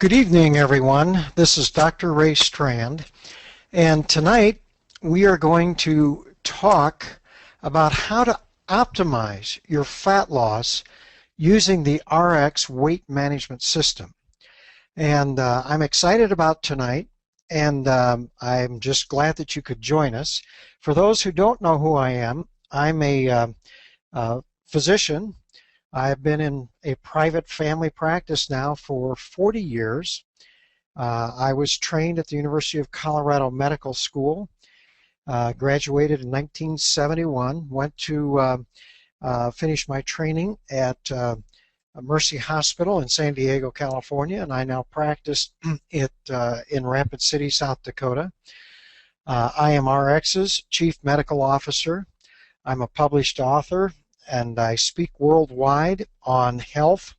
Good evening, everyone. This is Dr. Ray Strand, and tonight we are going to talk about how to optimize your fat loss using the RX weight management system. And I'm excited about tonight, and I'm just glad that you could join us. For those who don't know who I am, I'm a physician. I've been in a private family practice now for 40 years. I was trained at the University of Colorado Medical School, graduated in 1971, went to finish my training at Mercy Hospital in San Diego, California, and I now practice in Rapid City, South Dakota. I am RX's Chief Medical Officer. I'm a published author, and I speak worldwide on health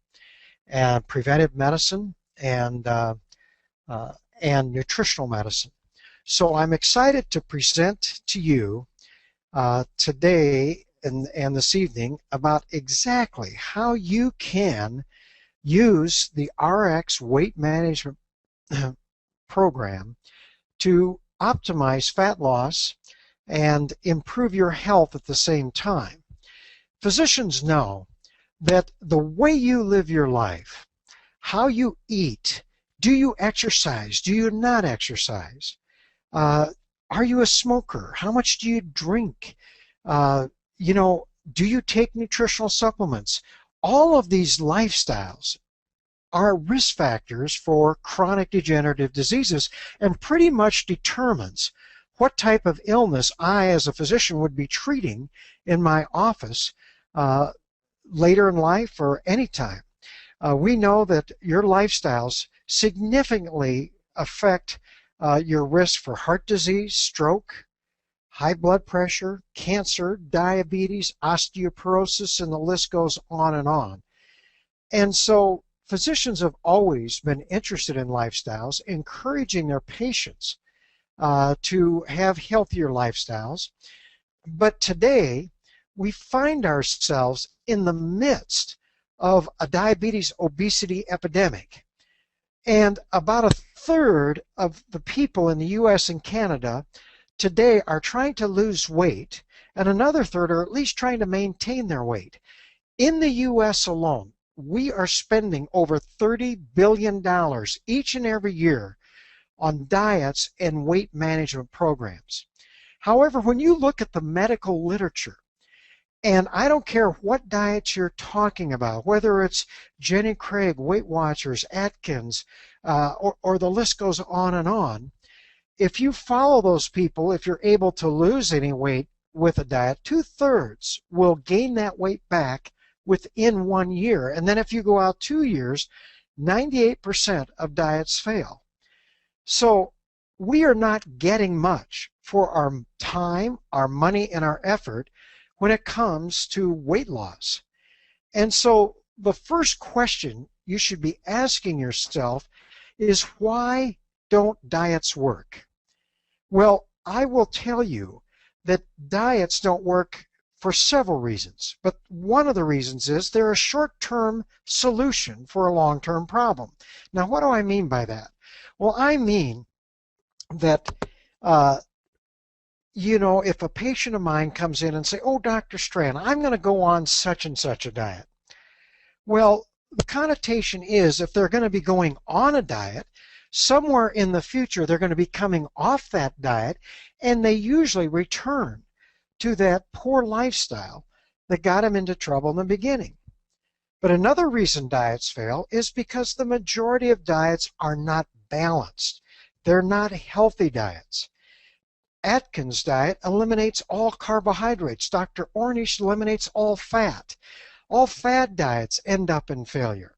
and preventive medicine and nutritional medicine. So I'm excited to present to you today and this evening about exactly how you can use the RX weight management program to optimize fat loss and improve your health at the same time. Physicians know that the way you live your life, how you eat, do you exercise, do you not exercise, are you a smoker, how much do you drink, do you take nutritional supplements? All of these lifestyles are risk factors for chronic degenerative diseases and pretty much determines what type of illness I as a physician would be treating in my office later in life or any time. We know that your lifestyles significantly affect your risk for heart disease, stroke, high blood pressure, cancer, diabetes, osteoporosis, and the list goes on and on. And so physicians have always been interested in lifestyles, encouraging their patients to have healthier lifestyles. But today, we find ourselves in the midst of a diabetes obesity epidemic. And about a third of the people in the US and Canada today are trying to lose weight, and another third are at least trying to maintain their weight. In the US alone, we are spending over $30 billion each and every year on diets and weight management programs. However, when you look at the medical literature, and I don't care what diets you're talking about, whether it's Jenny Craig, Weight Watchers, Atkins, or the list goes on and on. If you follow those people, if you're able to lose any weight with a diet, 2/3 will gain that weight back within 1 year. And then if you go out 2 years, 98% of diets fail. So we are not getting much for our time, our money, and our effort when it comes to weight loss. And so the first question you should be asking yourself is, why don't diets work? Well, I will tell you that diets don't work for several reasons, but one of the reasons is they're a short-term solution for a long-term problem. Now, what do I mean by that? Well, I mean that if a patient of mine comes in and say, "Oh, Dr. Strand, I'm going to go on such and such a diet." Well, the connotation is if they're going to be going on a diet, somewhere in the future they're going to be coming off that diet, and they usually return to that poor lifestyle that got them into trouble in the beginning. But another reason diets fail is because the majority of diets are not balanced. They're not healthy diets. Atkins' diet eliminates all carbohydrates. Dr. Ornish eliminates all fat. All fad diets end up in failure.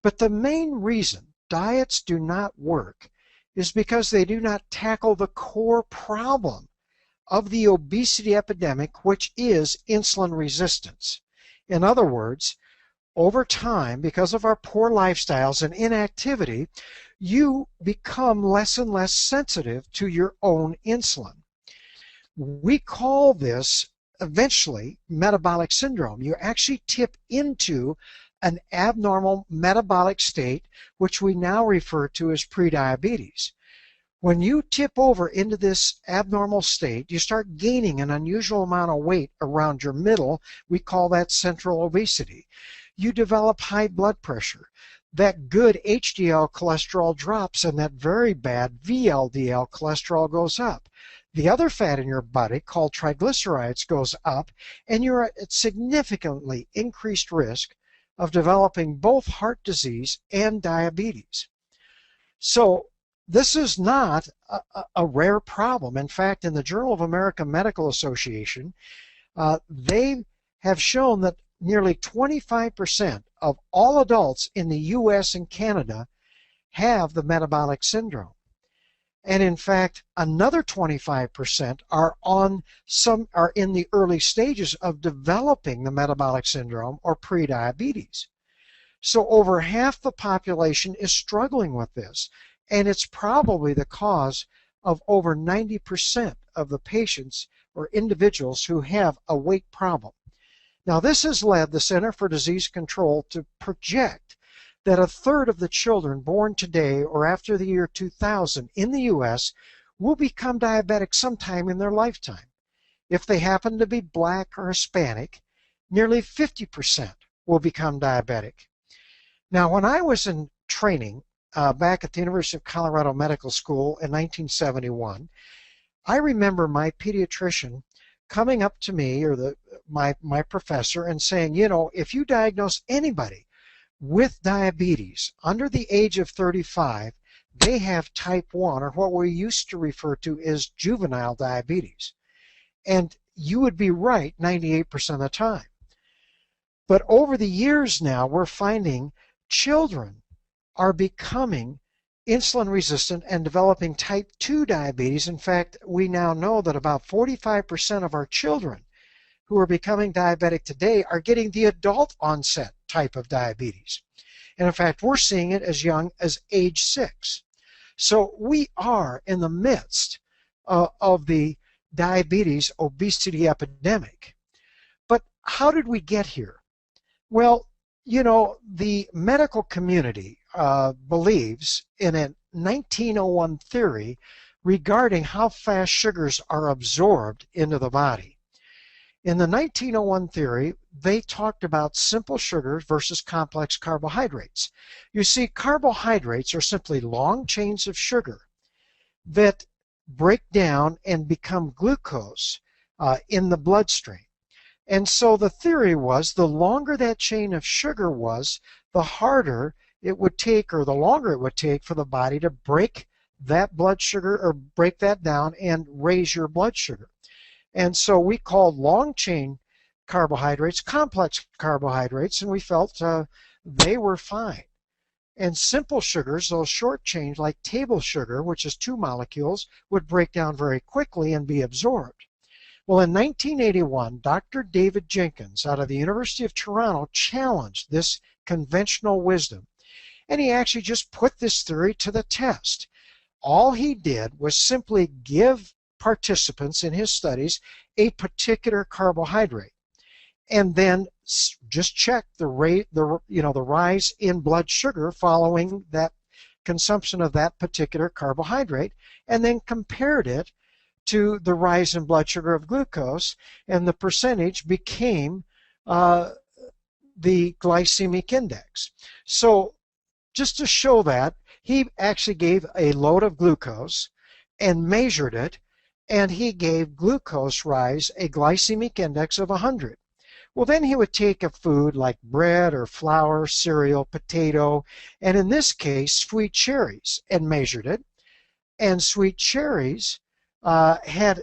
But the main reason diets do not work is because they do not tackle the core problem of the obesity epidemic, which is insulin resistance. In other words, over time, because of our poor lifestyles and inactivity, you become less and less sensitive to your own insulin. We call this eventually metabolic syndrome. You actually tip into an abnormal metabolic state, which we now refer to as prediabetes. When you tip over into this abnormal state, you start gaining an unusual amount of weight around your middle. We call that central obesity. You develop high blood pressure. That good HDL cholesterol drops and that very bad VLDL cholesterol goes up. The other fat in your body, called triglycerides, goes up, and you're at significantly increased risk of developing both heart disease and diabetes. So this is not a rare problem. In fact, in the Journal of American Medical Association, they have shown that nearly 25% of all adults in the US and Canada have the metabolic syndrome. And in fact, another 25% are in the early stages of developing the metabolic syndrome or prediabetes. So over half the population is struggling with this, and it's probably the cause of over 90% of the patients or individuals who have a weight problem. Now, this has led the Center for Disease Control to project that a third of the children born today or after the year 2000 in the U.S. will become diabetic sometime in their lifetime. If they happen to be black or Hispanic, nearly 50% will become diabetic. Now, when I was in training back at the University of Colorado Medical School in 1971, I remember my pediatrician coming up to me, or my professor, and saying, you know, if you diagnose anybody with diabetes under the age of 35, they have type 1, or what we used to refer to as juvenile diabetes. And you would be right 98% of the time. But over the years now, we're finding children are becoming insulin resistant and developing type 2 diabetes. In fact, we now know that about 45% of our children who are becoming diabetic today are getting the adult onset type of diabetes. And in fact, we're seeing it as young as age 6. So we are in the midst of the diabetes obesity epidemic. But how did we get here? Well, you know, the medical community believes in a 1901 theory regarding how fast sugars are absorbed into the body. In the 1901 theory, they talked about simple sugars versus complex carbohydrates. You see, carbohydrates are simply long chains of sugar that break down and become glucose in the bloodstream. And so the theory was the longer that chain of sugar was, the harder it would take, or the longer it would take for the body to break that blood sugar or break that down and raise your blood sugar. And so we called long chain carbohydrates complex carbohydrates, and we felt they were fine. And simple sugars, those short chains like table sugar, which is 2 molecules, would break down very quickly and be absorbed. Well, in 1981, Dr. David Jenkins out of the University of Toronto challenged this conventional wisdom, and he actually just put this theory to the test. All he did was simply give participants in his studies a particular carbohydrate, and then just check the rate, the rise in blood sugar following that consumption of that particular carbohydrate, and then compared it to the rise in blood sugar of glucose, and the percentage became the glycemic index. So just to show that, he actually gave a load of glucose and measured it, and he gave glucose rise a glycemic index of 100. Well, then he would take a food like bread or flour, cereal, potato, and in this case, sweet cherries, and measured it. And sweet cherries had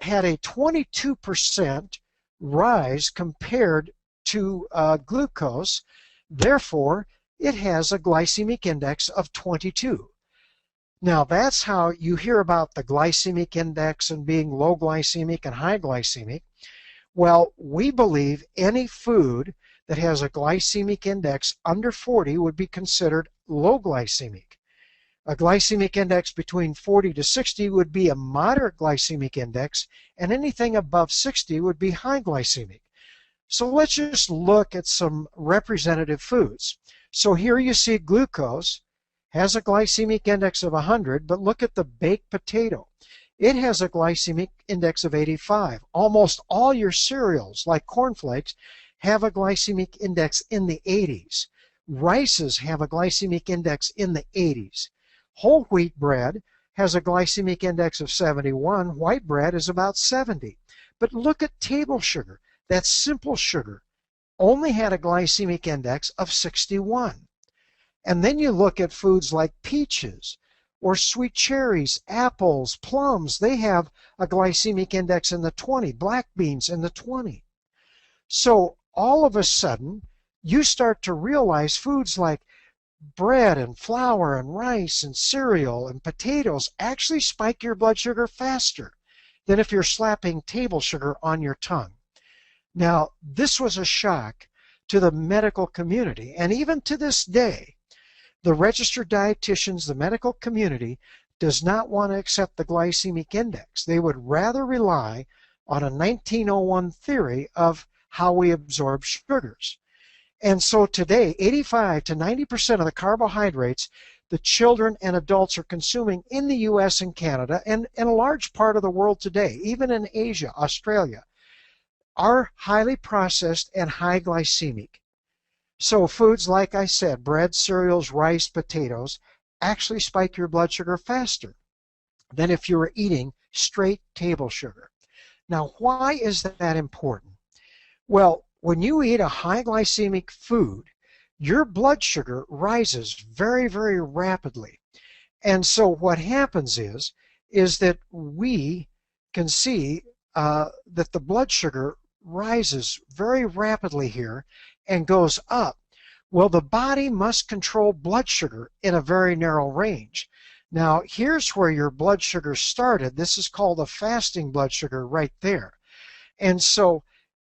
a 22% rise compared to glucose. Therefore, it has a glycemic index of 22. Now, that's how you hear about the glycemic index and being low glycemic and high glycemic. Well, we believe any food that has a glycemic index under 40 would be considered low glycemic. A glycemic index between 40 to 60 would be a moderate glycemic index, and anything above 60 would be high glycemic. So let's just look at some representative foods. So here you see glucose has a glycemic index of 100, but look at the baked potato. It has a glycemic index of 85. Almost all your cereals, like cornflakes, have a glycemic index in the 80s. Rices have a glycemic index in the 80s. Whole wheat bread has a glycemic index of 71. White bread is about 70. But look at table sugar. That simple sugar only had a glycemic index of 61. And then you look at foods like peaches or sweet cherries, apples, plums. They have a glycemic index in the 20. Black beans in the 20. So all of a sudden, you start to realize foods like bread and flour and rice and cereal and potatoes actually spike your blood sugar faster than if you're slapping table sugar on your tongue. Now, this was a shock to the medical community, and even to this day, the registered dietitians, the medical community, does not want to accept the glycemic index. They would rather rely on a 1901 theory of how we absorb sugars. And so today, 85 to 90% of the carbohydrates the children and adults are consuming in the US and Canada, and in a large part of the world today, even in Asia, Australia, are highly processed and high glycemic. So foods like I said, bread, cereals, rice, potatoes, actually spike your blood sugar faster than if you were eating straight table sugar. Now, why is that important? Well, when you eat a high glycemic food, your blood sugar rises very, very rapidly. And so what happens is that we can see that the blood sugar rises very rapidly here and goes up. Well, the body must control blood sugar in a very narrow range. Now, here's where your blood sugar started. This is called a fasting blood sugar right there. And so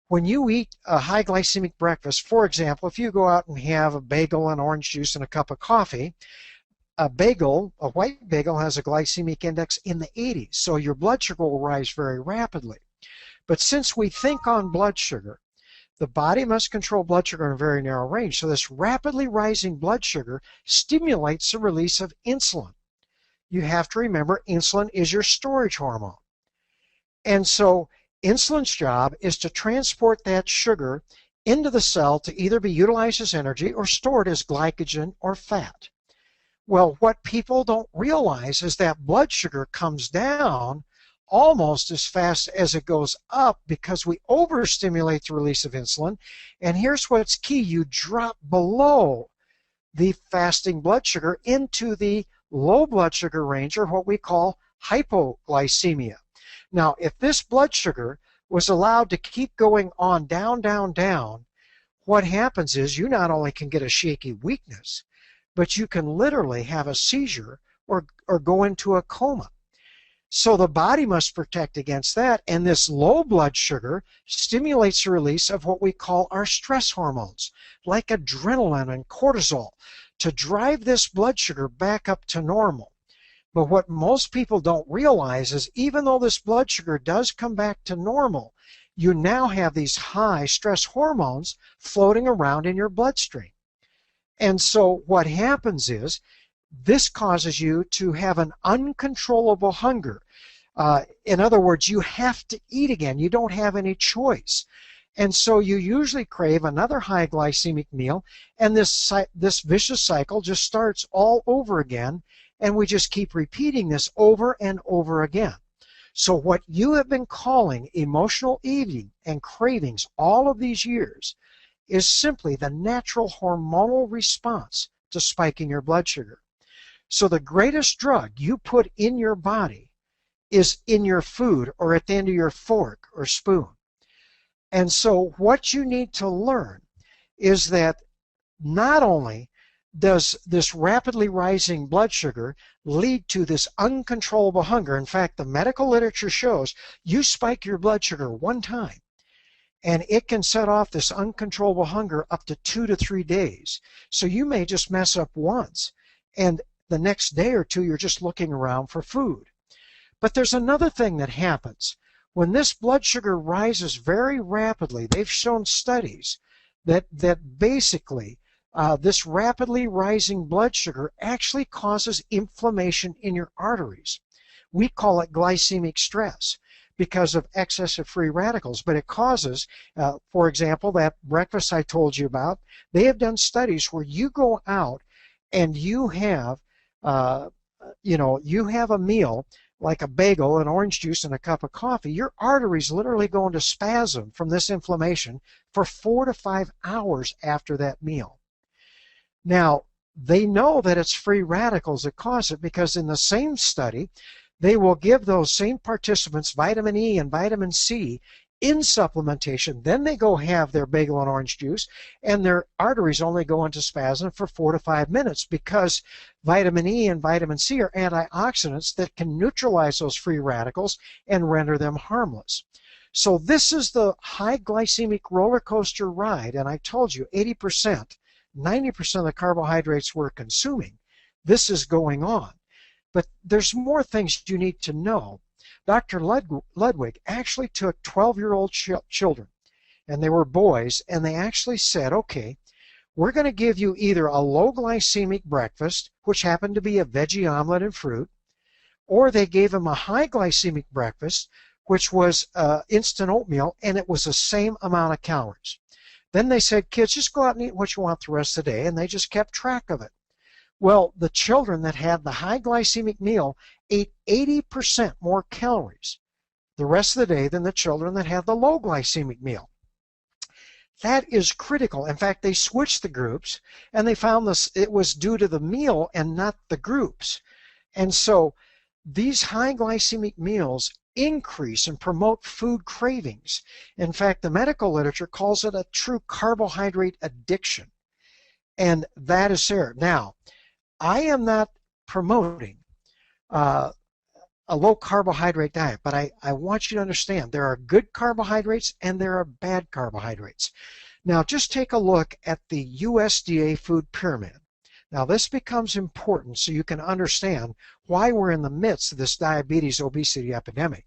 when you eat a high glycemic breakfast, for example, if you go out and have a bagel and orange juice and a cup of coffee, a white bagel has a glycemic index in the 80s, so your blood sugar will rise very rapidly. But since we think on blood sugar, the body must control blood sugar in a very narrow range. So this rapidly rising blood sugar stimulates the release of insulin. You have to remember, insulin is your storage hormone. And so insulin's job is to transport that sugar into the cell to either be utilized as energy or stored as glycogen or fat. Well, what people don't realize is that blood sugar comes down almost as fast as it goes up because we overstimulate the release of insulin. And here's what's key. You drop below the fasting blood sugar into the low blood sugar range, or what we call hypoglycemia. Now, if this blood sugar was allowed to keep going on down, down, down, what happens is you not only can get a shaky weakness, but you can literally have a seizure or go into a coma. So the body must protect against that, and this low blood sugar stimulates the release of what we call our stress hormones, like adrenaline and cortisol, to drive this blood sugar back up to normal. But what most people don't realize is even though this blood sugar does come back to normal, you now have these high stress hormones floating around in your bloodstream. And so what happens is this causes you to have an uncontrollable hunger. In other words, you have to eat again. You don't have any choice. And so you usually crave another high glycemic meal, and this vicious cycle just starts all over again, and we just keep repeating this over and over again. So what you have been calling emotional eating and cravings all of these years is simply the natural hormonal response to spiking your blood sugar. So the greatest drug you put in your body is in your food or at the end of your fork or spoon. And so what you need to learn is that not only does this rapidly rising blood sugar lead to this uncontrollable hunger. In fact, the medical literature shows you spike your blood sugar one time, and it can set off this uncontrollable hunger up to 2 to 3 days. So you may just mess up once, and the next day or two you're just looking around for food. But there's another thing that happens. When this blood sugar rises very rapidly, they've shown studies that basically this rapidly rising blood sugar actually causes inflammation in your arteries. We call it glycemic stress because of excess of free radicals, but it causes, for example, that breakfast I told you about, they have done studies where you go out and you have, you have a meal like a bagel, an orange juice, and a cup of coffee. Your arteries literally go into spasm from this inflammation for 4 to 5 hours after that meal. Now, they know that it's free radicals that cause it because in the same study, they will give those same participants vitamin E and vitamin C in supplementation. Then they go have their bagel and orange juice, and their arteries only go into spasm for 4 to 5 minutes because vitamin E and vitamin C are antioxidants that can neutralize those free radicals and render them harmless. So this is the high glycemic roller coaster ride, and I told you 80%, 90% of the carbohydrates we're consuming, this is going on. But there's more things you need to know. Dr. Ludwig actually took 12-year-old children, and they were boys, and they actually said, okay, we're going to give you either a low glycemic breakfast, which happened to be a veggie omelet and fruit, or they gave them a high glycemic breakfast, which was instant oatmeal, and it was the same amount of calories. Then they said, kids, just go out and eat what you want the rest of the day, and they just kept track of it. Well, the children that had the high glycemic meal ate 80% more calories the rest of the day than the children that had the low glycemic meal. That is critical. In fact, they switched the groups, and they found this it was due to the meal and not the groups. And so these high glycemic meals increase and promote food cravings. In fact, the medical literature calls it a true carbohydrate addiction. And that is there. Now, I am not promoting a low carbohydrate diet, but I want you to understand there are good carbohydrates and there are bad carbohydrates. Now, just take a look at the USDA food pyramid. Now, this becomes important so you can understand why we're in the midst of this diabetes obesity epidemic.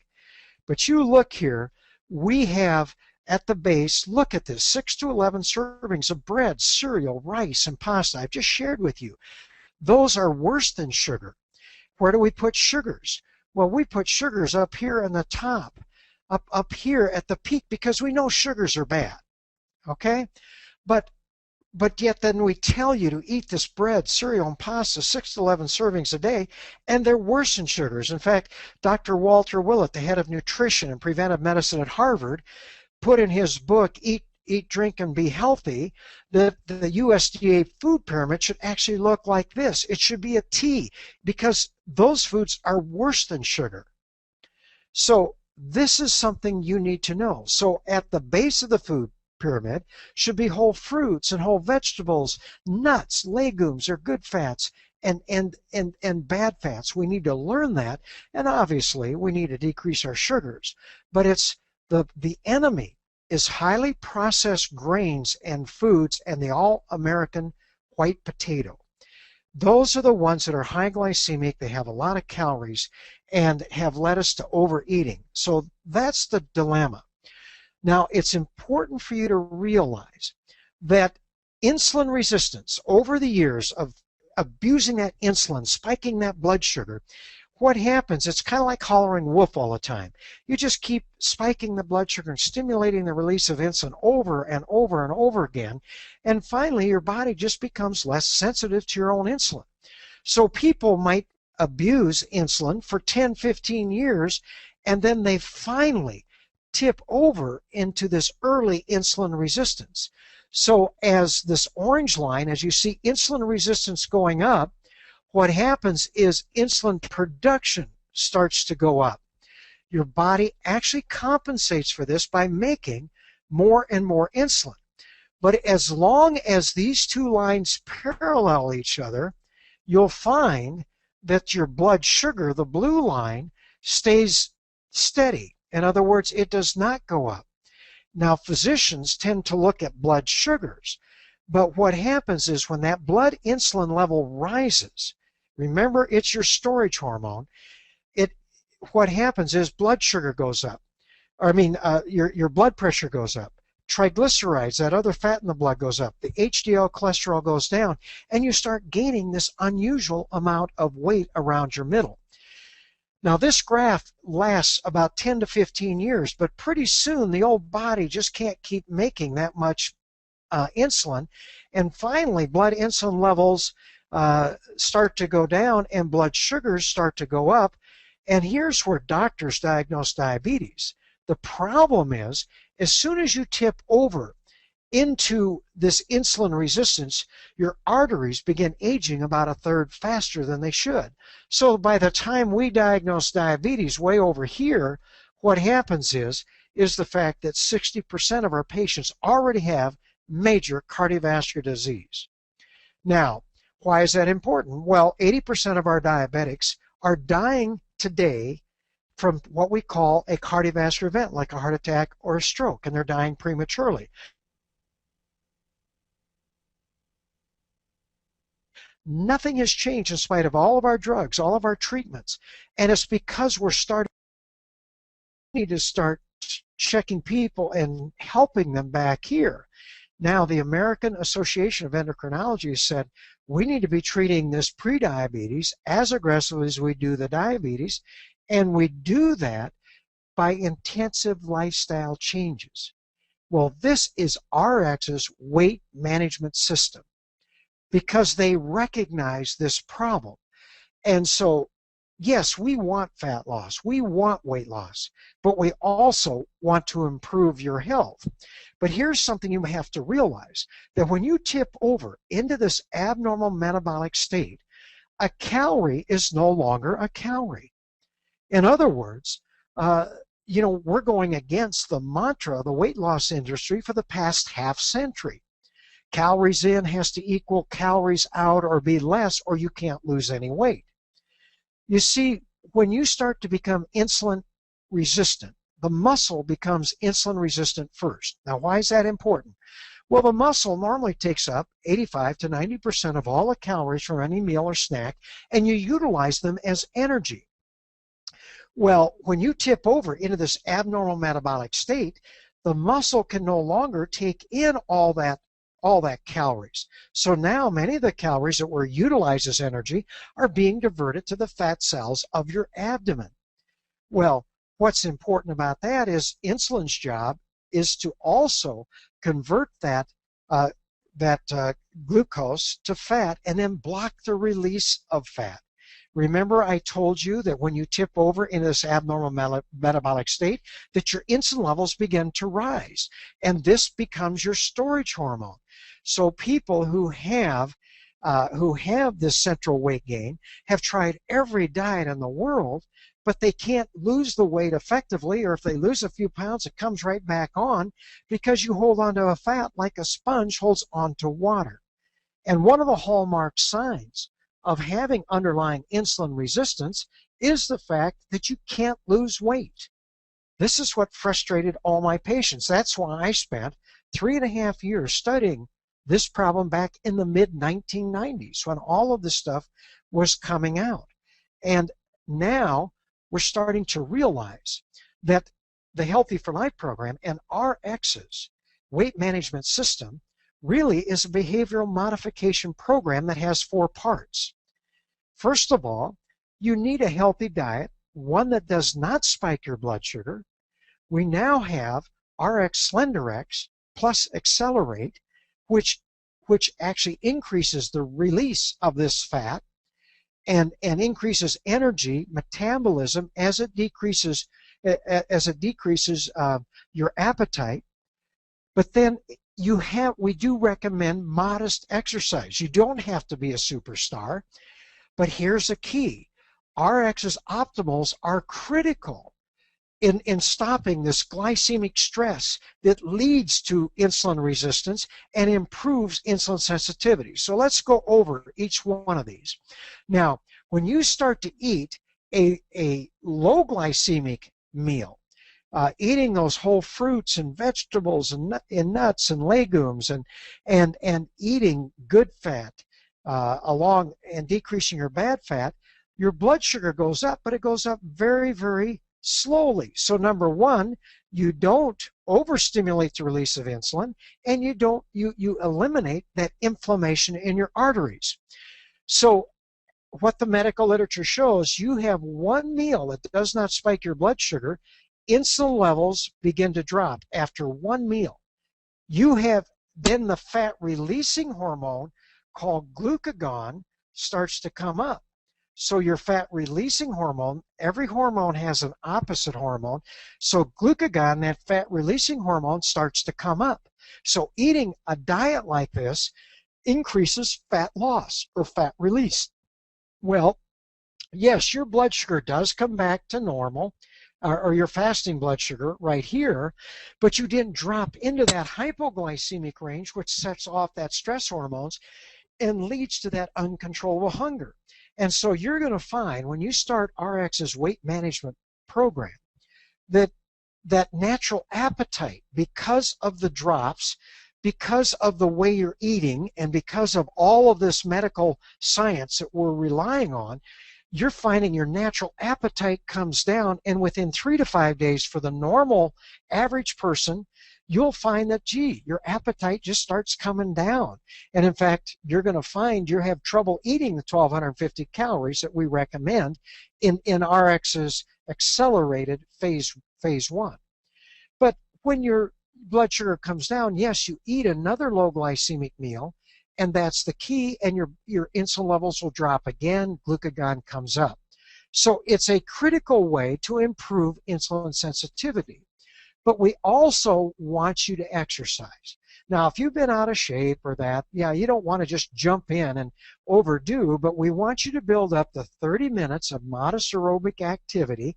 But you look here, we have at the base, look at this, 6 to 11 servings of bread, cereal, rice, and pasta. I've just shared with you. Those are worse than sugar. Where do we put sugars? Well, we put sugars up here on the top, up here at the peak, because we know sugars are bad, okay? But yet then we tell you to eat this bread, cereal, and pasta, 6 to 11 servings a day, and they're worse than sugars. In fact, Dr. Walter Willett, the head of nutrition and preventive medicine at Harvard, put in his book, Eat, Drink, and Be Healthy, that the USDA food pyramid should actually look like this. It should be a T, because those foods are worse than sugar. So this is something you need to know. So at the base of the food pyramid should be whole fruits and whole vegetables, nuts, legumes are good fats, and bad fats. We need to learn that, and obviously we need to decrease our sugars. But it's the enemy is highly processed grains and foods and the all-American white potato. Those are the ones that are high glycemic, they have a lot of calories, and have led us to overeating. So that's the dilemma. Now, it's important for you to realize that insulin resistance, over the years of abusing that insulin, spiking that blood sugar, what happens, it's kind of like hollering wolf all the time. You just keep spiking the blood sugar and stimulating the release of insulin over and over and over again, and finally your body just becomes less sensitive to your own insulin. So people might abuse insulin for 10, 15 years, and then they finally tip over into this early insulin resistance. So as this orange line, as you see insulin resistance going up, what happens is insulin production starts to go up. Your body actually compensates for this by making more and more insulin. But as long as these two lines parallel each other, you'll find that your blood sugar, the blue line, stays steady. In other words, it does not go up. Now, physicians tend to look at blood sugars, but what happens is when that blood insulin level rises, remember, it's your storage hormone. What happens is blood sugar goes up. your blood pressure goes up. Triglycerides, that other fat in the blood, goes up. The HDL cholesterol goes down, and you start gaining this unusual amount of weight around your middle. Now, this graph lasts about 10 to 15 years, but pretty soon the old body just can't keep making that much insulin, and finally blood insulin levels start to go down and blood sugars start to go up, and here's where doctors diagnose diabetes. The problem is, as soon as you tip over into this insulin resistance, your arteries begin aging about a third faster than they should. So by the time we diagnose diabetes way over here, what happens is the fact that 60% of our patients already have major cardiovascular disease. Now, why is that important? Well, 80% of our diabetics are dying today from what we call a cardiovascular event, like a heart attack or a stroke, and they're dying prematurely. Nothing has changed in spite of all of our drugs, all of our treatments, and it's because we need to start checking people and helping them back here. Now, the American Association of Endocrinology has said we need to be treating this prediabetes as aggressively as we do the diabetes, and we do that by intensive lifestyle changes. Well, this is RX's weight management system, because they recognize this problem. And so, yes, we want fat loss, we want weight loss, but we also want to improve your health. But here's something you have to realize, that when you tip over into this abnormal metabolic state, a calorie is no longer a calorie. In other words, we're going against the mantra of the weight loss industry for the past half century. Calories in has to equal calories out or be less, or you can't lose any weight. You see, when you start to become insulin resistant, the muscle becomes insulin resistant first. Now, why is that important? Well, the muscle normally takes up 85 to 90% of all the calories from any meal or snack, and you utilize them as energy. Well, when you tip over into this abnormal metabolic state, the muscle can no longer take in all that calories. So now many of the calories that were utilized as energy are being diverted to the fat cells of your abdomen. Well, what's important about that is insulin's job is to also convert that glucose to fat and then block the release of fat. Remember, I told you that when you tip over into this abnormal metabolic state, that your insulin levels begin to rise, and this becomes your storage hormone. So people who have this central weight gain have tried every diet in the world, but they can't lose the weight effectively, or if they lose a few pounds, it comes right back on, because you hold onto a fat like a sponge holds onto water. And one of the hallmark signs of having underlying insulin resistance is the fact that you can't lose weight. This is what frustrated all my patients. That's why I spent 3.5 years studying this problem back in the mid-1990s, when all of this stuff was coming out. And now we're starting to realize that the Healthy for Life program and RX's weight management system really is a behavioral modification program that has 4 parts. First of all, you need a healthy diet, one that does not spike your blood sugar. We now have RX Slenderiiz plus Accelerate, which actually increases the release of this fat and increases energy metabolism as it decreases your appetite. But then we do recommend modest exercise. You don't have to be a superstar, but here's the key. RX's optimals are critical in stopping this glycemic stress that leads to insulin resistance and improves insulin sensitivity. So let's go over each one of these. Now, when you start to eat a low glycemic meal, eating those whole fruits and vegetables and nuts and legumes and eating good fat and decreasing your bad fat, your blood sugar goes up, but it goes up very, very slowly. So number one, you don't overstimulate the release of insulin, and you eliminate that inflammation in your arteries. So what the medical literature shows, you have one meal that does not spike your blood sugar, insulin levels begin to drop after one meal. You have then the fat releasing hormone called glucagon starts to come up. So your fat releasing hormone, every hormone has an opposite hormone. So glucagon, that fat releasing hormone, starts to come up. So eating a diet like this increases fat loss or fat release. Well, yes, your blood sugar does come back to normal, or your fasting blood sugar right here, but you didn't drop into that hypoglycemic range, which sets off that stress hormones and leads to that uncontrollable hunger. And so you're going to find when you start RX's weight management program that natural appetite, because of the drops, because of the way you're eating, and because of all of this medical science that we're relying on, you're finding your natural appetite comes down, and within 3 to 5 days for the normal average person, you'll find that, gee, your appetite just starts coming down. And in fact, you're going to find you have trouble eating the 1,250 calories that we recommend in RX's accelerated phase 1. But when your blood sugar comes down, yes, you eat another low glycemic meal, and that's the key, and your insulin levels will drop again, glucagon comes up. So it's a critical way to improve insulin sensitivity. But we also want you to exercise. Now, if you've been out of shape or that, yeah, you don't want to just jump in and overdo, but we want you to build up the 30 minutes of modest aerobic activity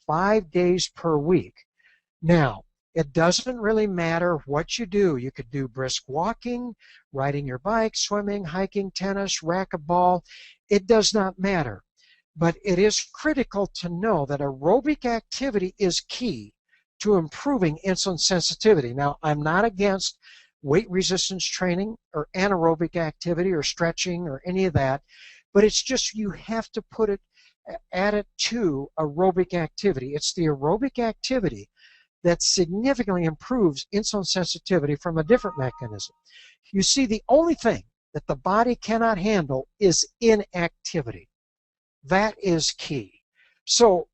5 days per week. Now, it doesn't really matter what you do. You could do brisk walking, riding your bike, swimming, hiking, tennis, racquetball. It does not matter. But it is critical to know that aerobic activity is key to improving insulin sensitivity. Now, I'm not against weight resistance training or anaerobic activity or stretching or any of that, but it's just you have to add it to aerobic activity. It's the aerobic activity that significantly improves insulin sensitivity from a different mechanism. You see, the only thing that the body cannot handle is inactivity. That is key. So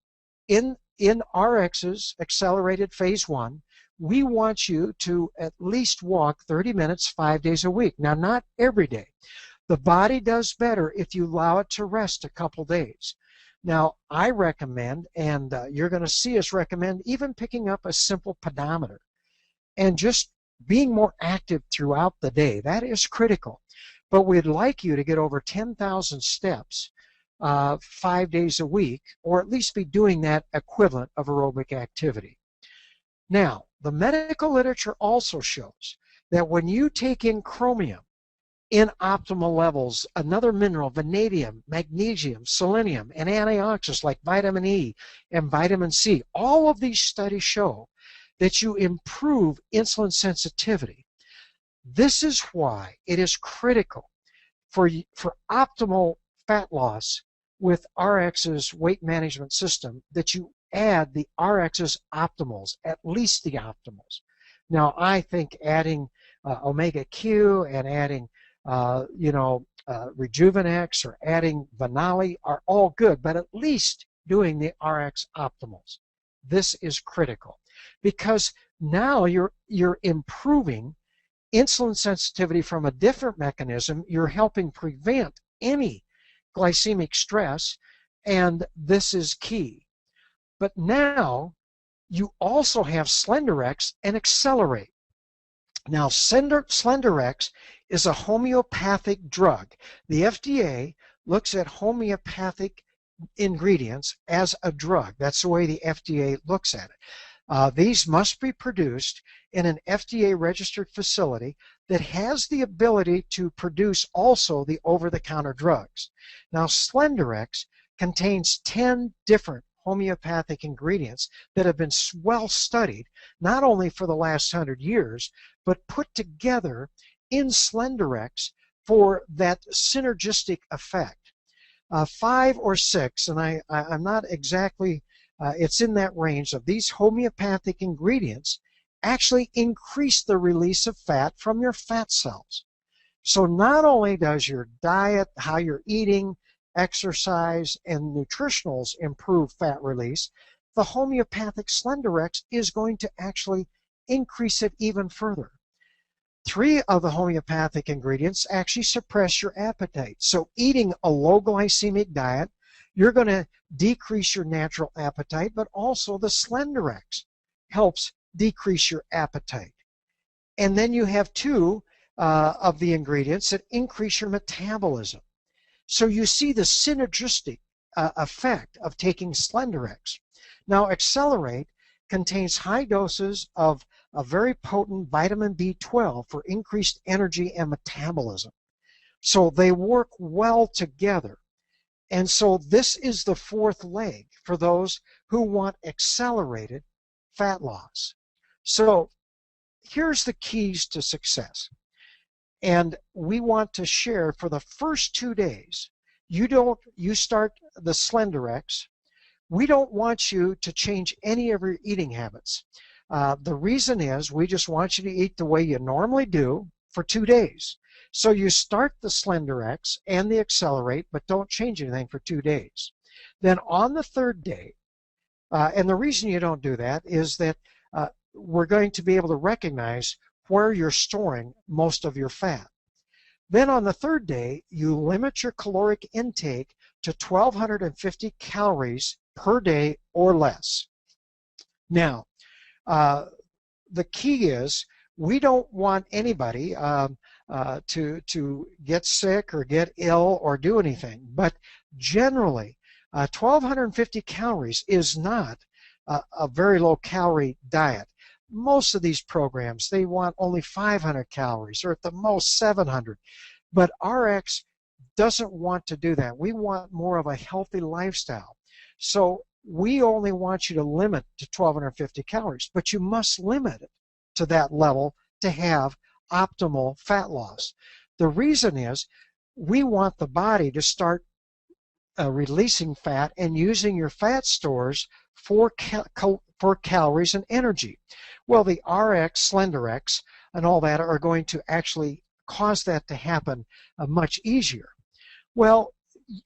in RX's accelerated phase 1, we want you to at least walk 30 minutes 5 days a week. Now, not every day. The body does better if you allow it to rest a couple days. Now, I recommend, and you're going to see us recommend, even picking up a simple pedometer and just being more active throughout the day. That is critical. But we'd like you to get over 10,000 steps 5 days a week, or at least be doing that equivalent of aerobic activity. Now, the medical literature also shows that when you take in chromium in optimal levels, another mineral, vanadium, magnesium, selenium, and antioxidants like vitamin E and vitamin C, all of these studies show that you improve insulin sensitivity. This is why it is critical for optimal fat loss with RX's weight management system that you add the RX's optimals, at least the optimals. Now, I think adding Omega Q and adding Rejuvenex or adding Vanali are all good, but at least doing the RX optimals. This is critical because now you're improving insulin sensitivity from a different mechanism. You're helping prevent any glycemic stress, and this is key. But now you also have Slenderiiz and Accelerate. Now, Slenderiiz is a homeopathic drug. The FDA looks at homeopathic ingredients as a drug. That's the way the FDA looks at it. These must be produced in an FDA-registered facility that has the ability to produce also the over-the-counter drugs. Now, Slenderiiz contains 10 different homeopathic ingredients that have been well studied, not only for the last 100 years, but put together in Slenderiiz for that synergistic effect. 5 or 6, and I'm not exactly it's in that range of these homeopathic ingredients actually increase the release of fat from your fat cells. So not only does your diet, how you're eating, exercise, and nutritionals improve fat release, the homeopathic Slenderiiz is going to actually increase it even further. 3 of the homeopathic ingredients actually suppress your appetite. So eating a low glycemic diet, you're going to decrease your natural appetite, but also the Slenderiiz helps decrease your appetite. And then you have 2 of the ingredients that increase your metabolism. So you see the synergistic effect of taking Slenderiiz. Now, Accelerate contains high doses of a very potent vitamin B12 for increased energy and metabolism. So they work well together. And so this is the 4th leg for those who want accelerated fat loss. So here's the keys to success. And we want to share for the first 2 days. You start the Slenderiiz. We don't want you to change any of your eating habits. The reason is we just want you to eat the way you normally do for 2 days. So you start the Slenderiiz and the Accelerate, but don't change anything for 2 days. Then on the 3rd day, and the reason you don't do that is that we're going to be able to recognize where you're storing most of your fat. Then on the 3rd day, you limit your caloric intake to 1,250 calories per day or less. Now, the key is we don't want anybody to get sick or get ill or do anything. But generally, 1,250 calories is not a very low calorie diet. Most of these programs, they want only 500 calories or at the most 700. But RX doesn't want to do that. We want more of a healthy lifestyle. So we only want you to limit to 1,250 calories, but you must limit it to that level to have optimal fat loss. The reason is we want the body to start releasing fat and using your fat stores for calories and energy. Well, the RX, Slenderiiz, and all that are going to actually cause that to happen much easier. Well,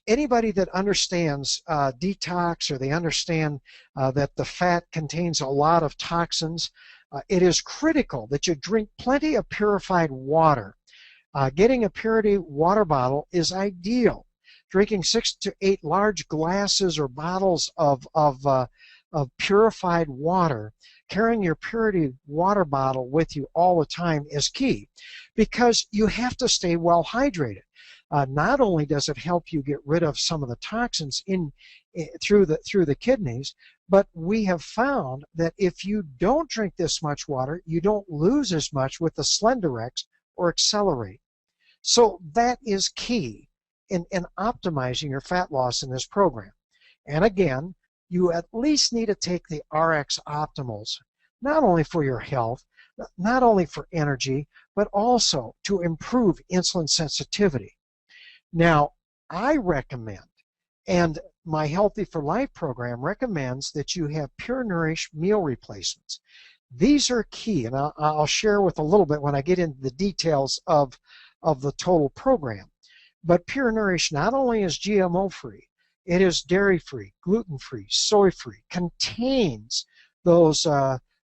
anybody that understands detox, or they understand that the fat contains a lot of toxins, it is critical that you drink plenty of purified water. Getting a purity water bottle is ideal. Drinking 6 to 8 large glasses or bottles of purified water, carrying your purity water bottle with you all the time is key, because you have to stay well hydrated. Not only does it help you get rid of some of the toxins through the kidneys, but we have found that if you don't drink this much water, you don't lose as much with the Slenderiiz or Accelerate. So that is key in optimizing your fat loss in this program. And again, you at least need to take the RX Optimals, not only for your health, not only for energy, but also to improve insulin sensitivity. Now, I recommend, and my Healthy for Life program recommends, that you have Pure Nourish meal replacements. These are key, and I'll share with a little bit when I get into the details of the total program. But Pure Nourish not only is GMO-free, it is dairy-free, gluten-free, soy-free, contains those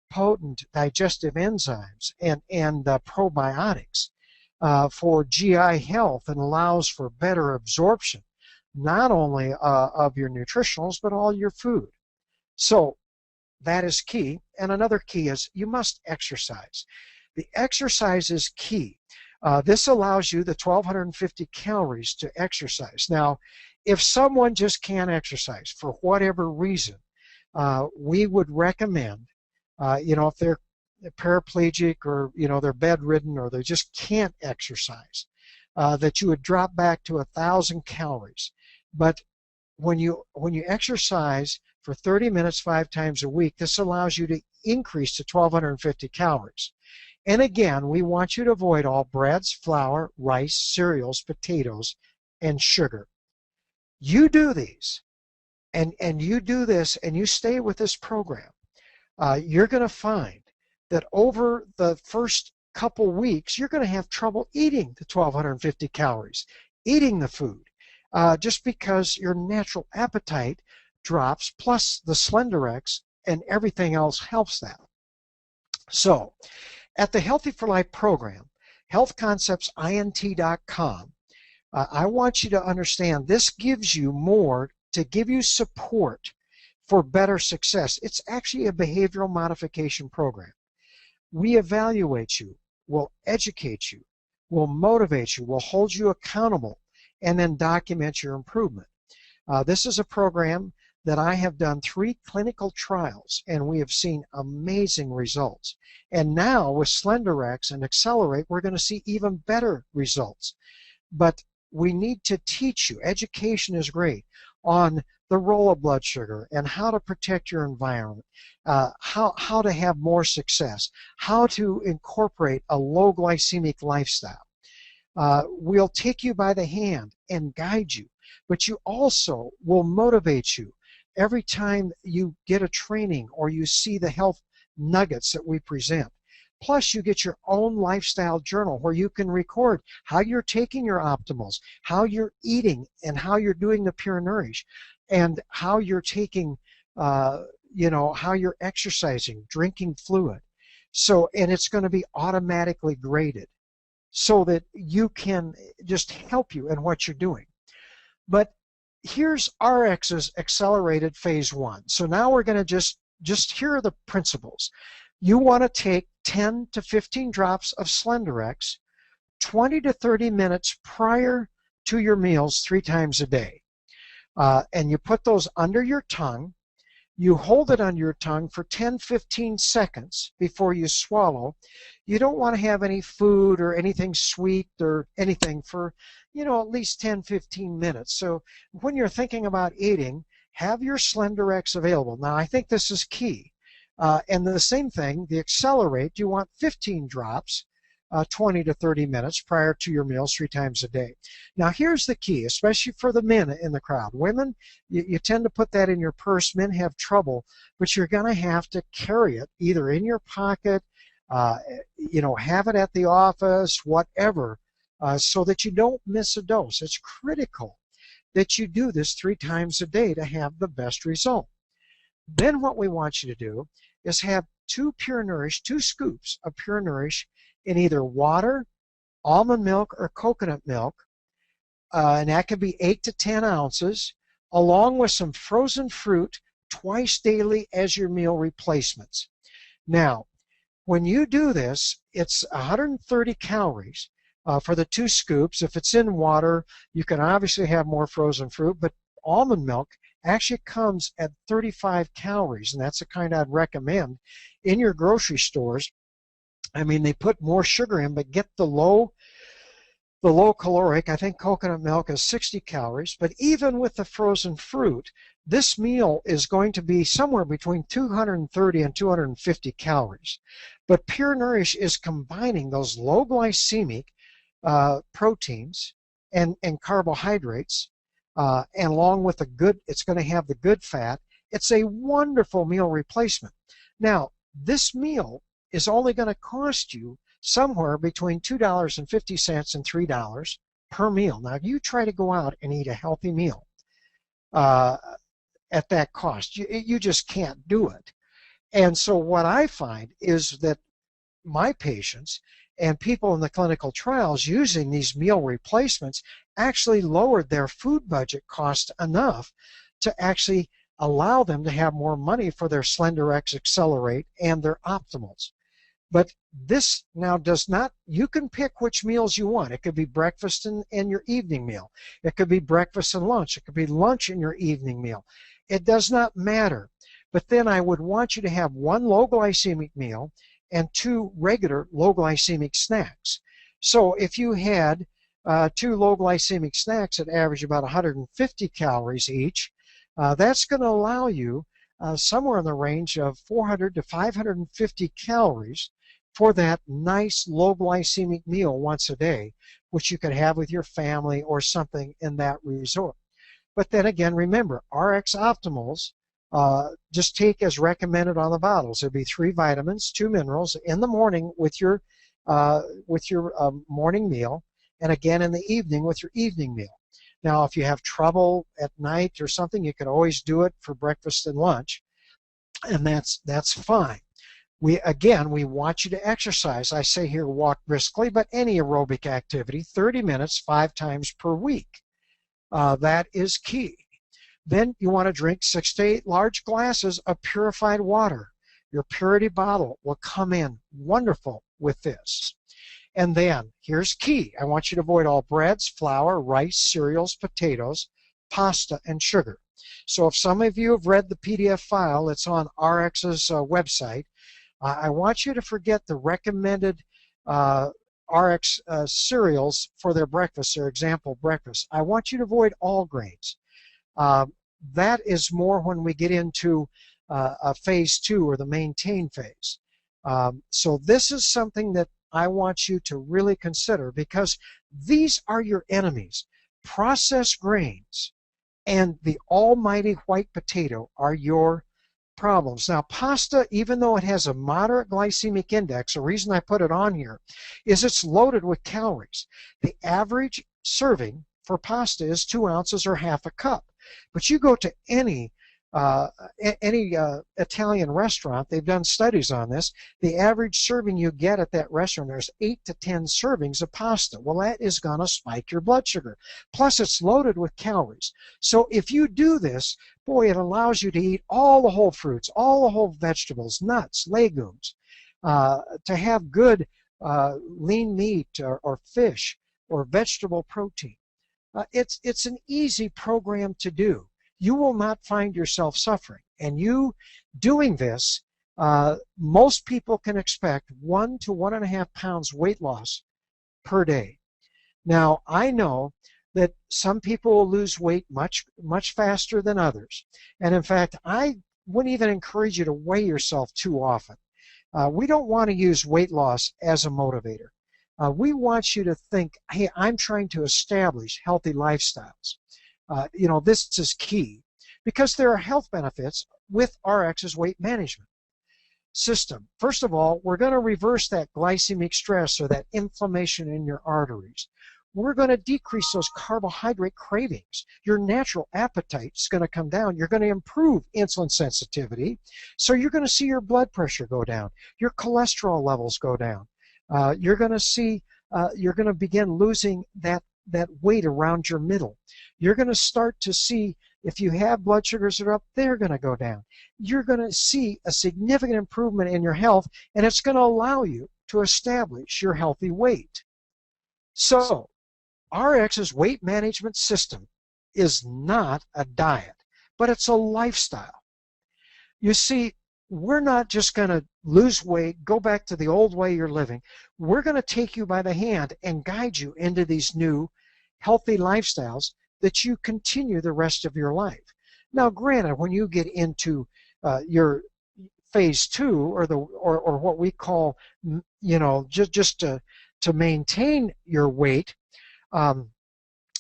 potent digestive enzymes and probiotics for GI health, and allows for better absorption, not only of your nutritionals, but all your food. So that is key. And another key is you must exercise. The exercise is key. This allows you the 1,250 calories to exercise. Now, if someone just can't exercise for whatever reason, we would recommend, if they're paraplegic, or they're bedridden, or they just can't exercise, that you would drop back to 1,000 calories. But when you exercise for 30 minutes 5 times a week, this allows you to increase to 1,250 calories. And again, we want you to avoid all breads, flour, rice, cereals, potatoes, and sugar. You do these, and you do this and you stay with this program, you're going to find that over the first couple weeks, you're going to have trouble eating the 1,250 calories, eating the food, just because your natural appetite drops, plus the Slenderiiz and everything else helps that. So, at the Healthy for Life program, healthconceptsint.com, I want you to understand this gives you more to give you support for better success. It's actually a behavioral modification program. We evaluate you, we'll educate you, we'll motivate you, we'll hold you accountable, and then document your improvement. This is a program that I have done 3 clinical trials, and we have seen amazing results. And now with Slenderiiz and Accelerate, we're going to see even better results. But we need to teach you. Education is great on the role of blood sugar and how to protect your environment, how to have more success, how to incorporate a low glycemic lifestyle. We'll take you by the hand and guide you, but you also will motivate you every time you get a training or you see the health nuggets that we present. Plus, you get your own lifestyle journal where you can record how you're taking your optimals, how you're eating, and how you're doing the Pure Nourish, and how you're taking, how you're exercising, drinking fluid. So, and it's going to be automatically graded so that you can just help you in what you're doing. But here's RX's accelerated phase 1. So now we're going to just here are the principles. You want to take 10 to 15 drops of Slenderiiz 20 to 30 minutes prior to your meals 3 times a day. And you put those under your tongue. You hold it under your tongue for 10-15 seconds before you swallow. You don't want to have any food or anything sweet or anything for, at least 10-15 minutes. So when you're thinking about eating, have your Slenderiiz available. Now, I think this is key. And the same thing, the Accelerate, you want 15 drops, 20 to 30 minutes prior to your meals 3 times a day. Now, here's the key, especially for the men in the crowd. Women, you tend to put that in your purse. Men have trouble, but you're going to have to carry it either in your pocket, have it at the office, whatever, so that you don't miss a dose. It's critical that you do this 3 times a day to have the best result. Then what we want you to do is have 2 Pure Nourish, 2 scoops of Pure Nourish in either water, almond milk, or coconut milk, and that could be 8 to 10 ounces, along with some frozen fruit twice daily as your meal replacements. Now, when you do this, it's 130 calories for the 2 scoops. If it's in water, you can obviously have more frozen fruit, but almond milk actually comes at 35 calories, and that's the kind I'd recommend in your grocery stores. I mean, they put more sugar in, but get the low caloric. I think coconut milk is 60 calories, but even with the frozen fruit, this meal is going to be somewhere between 230 and 250 calories. But Pure Nourish is combining those low glycemic proteins and carbohydrates, and along with it's going to have the good fat. It's a wonderful meal replacement. Now, this meal is only going to cost you somewhere between $2.50 and $3 per meal. Now, you try to go out and eat a healthy meal at that cost. You just can't do it. And so what I find is that my patients and people in the clinical trials using these meal replacements actually lowered their food budget cost enough to actually allow them to have more money for their Slenderiiz Accelerate and their optimals. But this now does not, you can pick which meals you want. It could be breakfast and your evening meal. It could be breakfast and lunch. It could be lunch and your evening meal. It does not matter. But then I would want you to have 1 low glycemic meal and 2 regular low glycemic snacks. So if you had 2 low glycemic snacks that average about 150 calories each, that's going to allow you somewhere in the range of 400 to 550 calories for that nice low glycemic meal once a day, which you could have with your family or something in that resort. But then again, remember, RX Optimals, just take as recommended on the bottles. There'll be 3 vitamins, 2 minerals in the morning with your morning meal, and again in the evening with your evening meal. Now, if you have trouble at night or something, you can always do it for breakfast and lunch, and that's fine. We want you to exercise. I say here walk briskly, but any aerobic activity, 30 minutes, 5 times per week. That is key. Then you want to drink 6 to 8 large glasses of purified water. Your purity bottle will come in wonderful with this. And then, here's key. I want you to avoid all breads, flour, rice, cereals, potatoes, pasta, and sugar. So if some of you have read the PDF file that's on RX's website, I want you to forget the recommended RX cereals for their breakfast, their example breakfast. I want you to avoid all grains. That is more when we get into a phase 2 or the maintain phase. So this is something that I want you to really consider, because these are your enemies. Processed grains and the almighty white potato are your problems. Now, pasta, even though it has a moderate glycemic index, the reason I put it on here is it's loaded with calories. The average serving for pasta is 2 ounces or half a cup. But you go to any Italian restaurant, they've done studies on this, the average serving you get at that restaurant, there's 8 to 10 servings of pasta. Well, that is going to spike your blood sugar. Plus, it's loaded with calories. So if you do this, boy, it allows you to eat all the whole fruits, all the whole vegetables, nuts, legumes, to have good lean meat or fish or vegetable protein. It's an easy program to do. You will not find yourself suffering. And you doing this, most people can expect 1 to 1.5 pounds weight loss per day. Now, I know that some people will lose weight much faster than others. And in fact, I wouldn't even encourage you to weigh yourself too often. We don't want to use weight loss as a motivator. We want you to think, hey, I'm trying to establish healthy lifestyles. This is key, because there are health benefits with RX's weight management system. First of all, we're going to reverse that glycemic stress or that inflammation in your arteries. We're going to decrease those carbohydrate cravings. Your natural appetite is going to come down. You're going to improve insulin sensitivity, so you're going to see your blood pressure go down, your cholesterol levels go down. You're going to see, you're going to begin losing that weight around your middle. You're going to start to see, if you have blood sugars that are up, they're going to go down. You're going to see a significant improvement in your health, and it's going to allow you to establish your healthy weight. So, RX's weight management system is not a diet, but it's a lifestyle. You see, we're not just going to lose weight, go back to the old way you're living. We're going to take you by the hand and guide you into these new healthy lifestyles that you continue the rest of your life. Now, granted, when you get into your phase 2 or what we call, just to maintain your weight,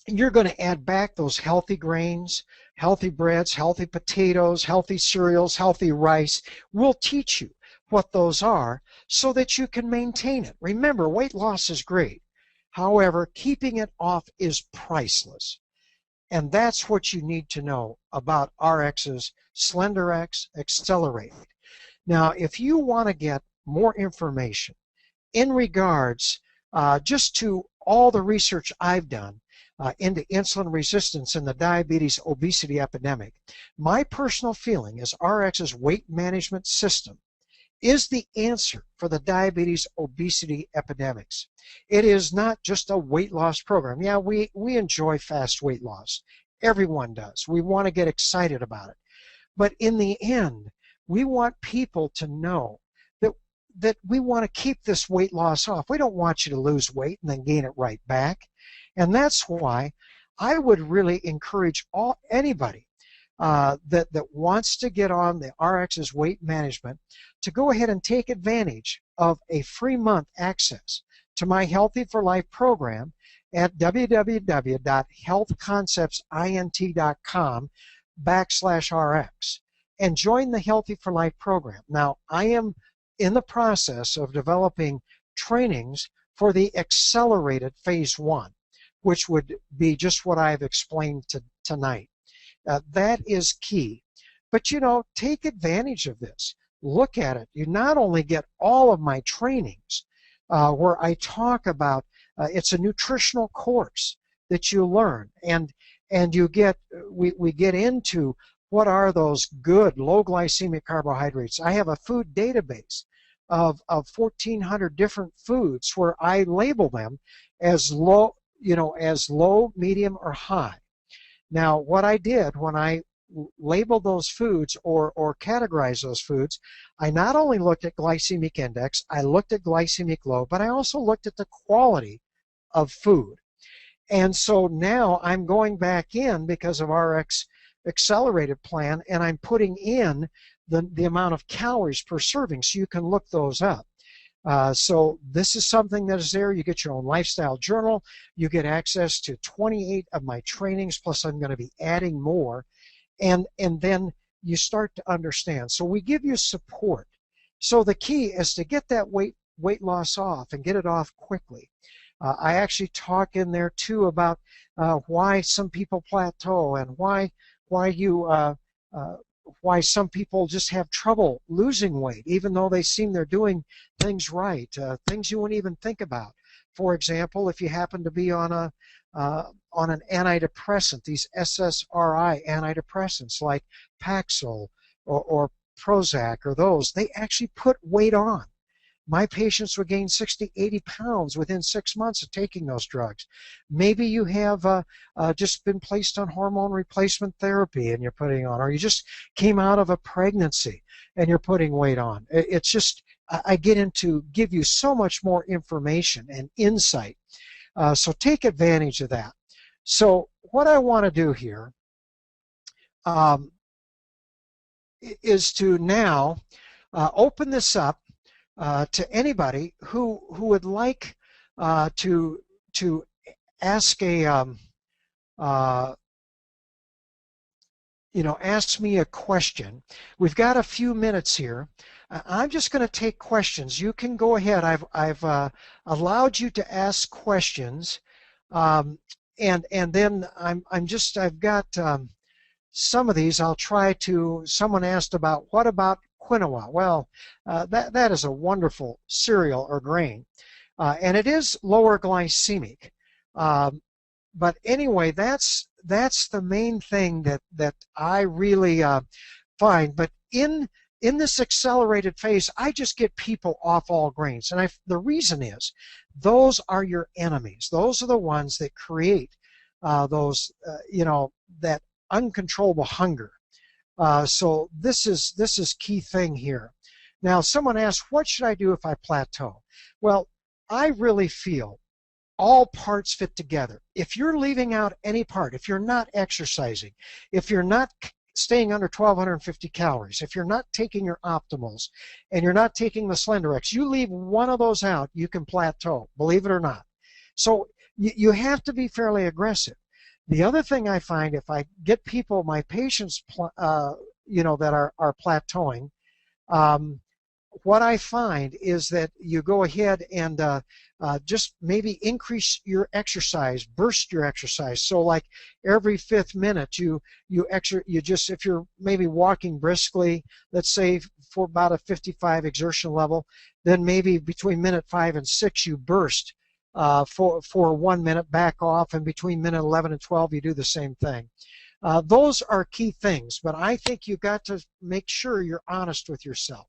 you're going to add back those healthy grains, healthy breads, healthy potatoes, healthy cereals, healthy rice. We'll teach you what those are so that you can maintain it. Remember, weight loss is great. However, keeping it off is priceless. And that's what you need to know about RX's Slenderiiz Accelerate. Now, if you want to get more information in regards just to all the research I've done into insulin resistance and the diabetes obesity epidemic, my personal feeling is RX's weight management system is the answer for the diabetes obesity epidemics. It is not just a weight loss program. Yeah, we enjoy fast weight loss. Everyone does. We want to get excited about it. But in the end, we want people to know that we want to keep this weight loss off. We don't want you to lose weight and then gain it right back. And that's why I would really encourage anybody that wants to get on the RX's weight management to go ahead and take advantage of a free month access to my Healthy for Life program at www.healthconceptsint.com/RX and join the Healthy for Life program. Now, I am in the process of developing trainings for the accelerated phase 1, which would be just what I've explained tonight. That is key. But, you know, take advantage of this. Look at it. You not only get all of my trainings where I talk about, it's a nutritional course that you learn, and you get, we get into what are those good low glycemic carbohydrates. I have a food database of 1,400 different foods where I label them as low, you know, as low, medium, or high. Now, what I did when I labeled those foods or categorized those foods, I not only looked at glycemic index, I looked at glycemic load, but I also looked at the quality of food. And so now I'm going back in because of RX accelerated plan, and I'm putting in the amount of calories per serving, so you can look those up. So this is something that is there. You get your own lifestyle journal. You get access to 28 of my trainings, plus I'm going to be adding more. And then you start to understand. So we give you support. So the key is to get that weight loss off and get it off quickly. I actually talk in there too about why some people plateau and why some people just have trouble losing weight, even though they seem they're doing things right, things you wouldn't even think about. For example, if you happen to be on an antidepressant, these SSRI antidepressants like Paxil or Prozac or those, they actually put weight on. My patients would gain 60, 80 pounds within 6 months of taking those drugs. Maybe you have just been placed on hormone replacement therapy and you're putting on, or you just came out of a pregnancy and you're putting weight on. It's just, I get into give you so much more information and insight. So take advantage of that. So what I want to do here is to now open this up to anybody who would like to ask a ask me a question. We've got a few minutes here. I'm just going to take questions. You can go ahead. I've allowed you to ask questions, and then I've got some of these. I'll try to. Someone asked about what about quinoa? Well, that is a wonderful cereal or grain, and it is lower glycemic. But anyway, that's the main thing that I really find. But in this accelerated phase, I just get people off all grains, and the reason is those are your enemies. Those are the ones that create that uncontrollable hunger. So this is key thing here. Now, someone asked, what should I do if I plateau? Well, I really feel all parts fit together. If you're leaving out any part, if you're not exercising, if you're not staying under 1,250 calories, if you're not taking your optimals, and you're not taking the Slenderiiz, you leave one of those out, you can plateau, believe it or not. So you have to be fairly aggressive. The other thing I find, if I get people, my patients, that are plateauing, what I find is that you go ahead and just maybe increase your exercise, burst your exercise. So like every 5th minute, if you're maybe walking briskly, let's say for about a 55 exertion level, then maybe between minute 5 and 6 you burst for 1 minute, back off, and between minute 11 and 12 you do the same thing. Those are key things, but I think you've got to make sure you're honest with yourself.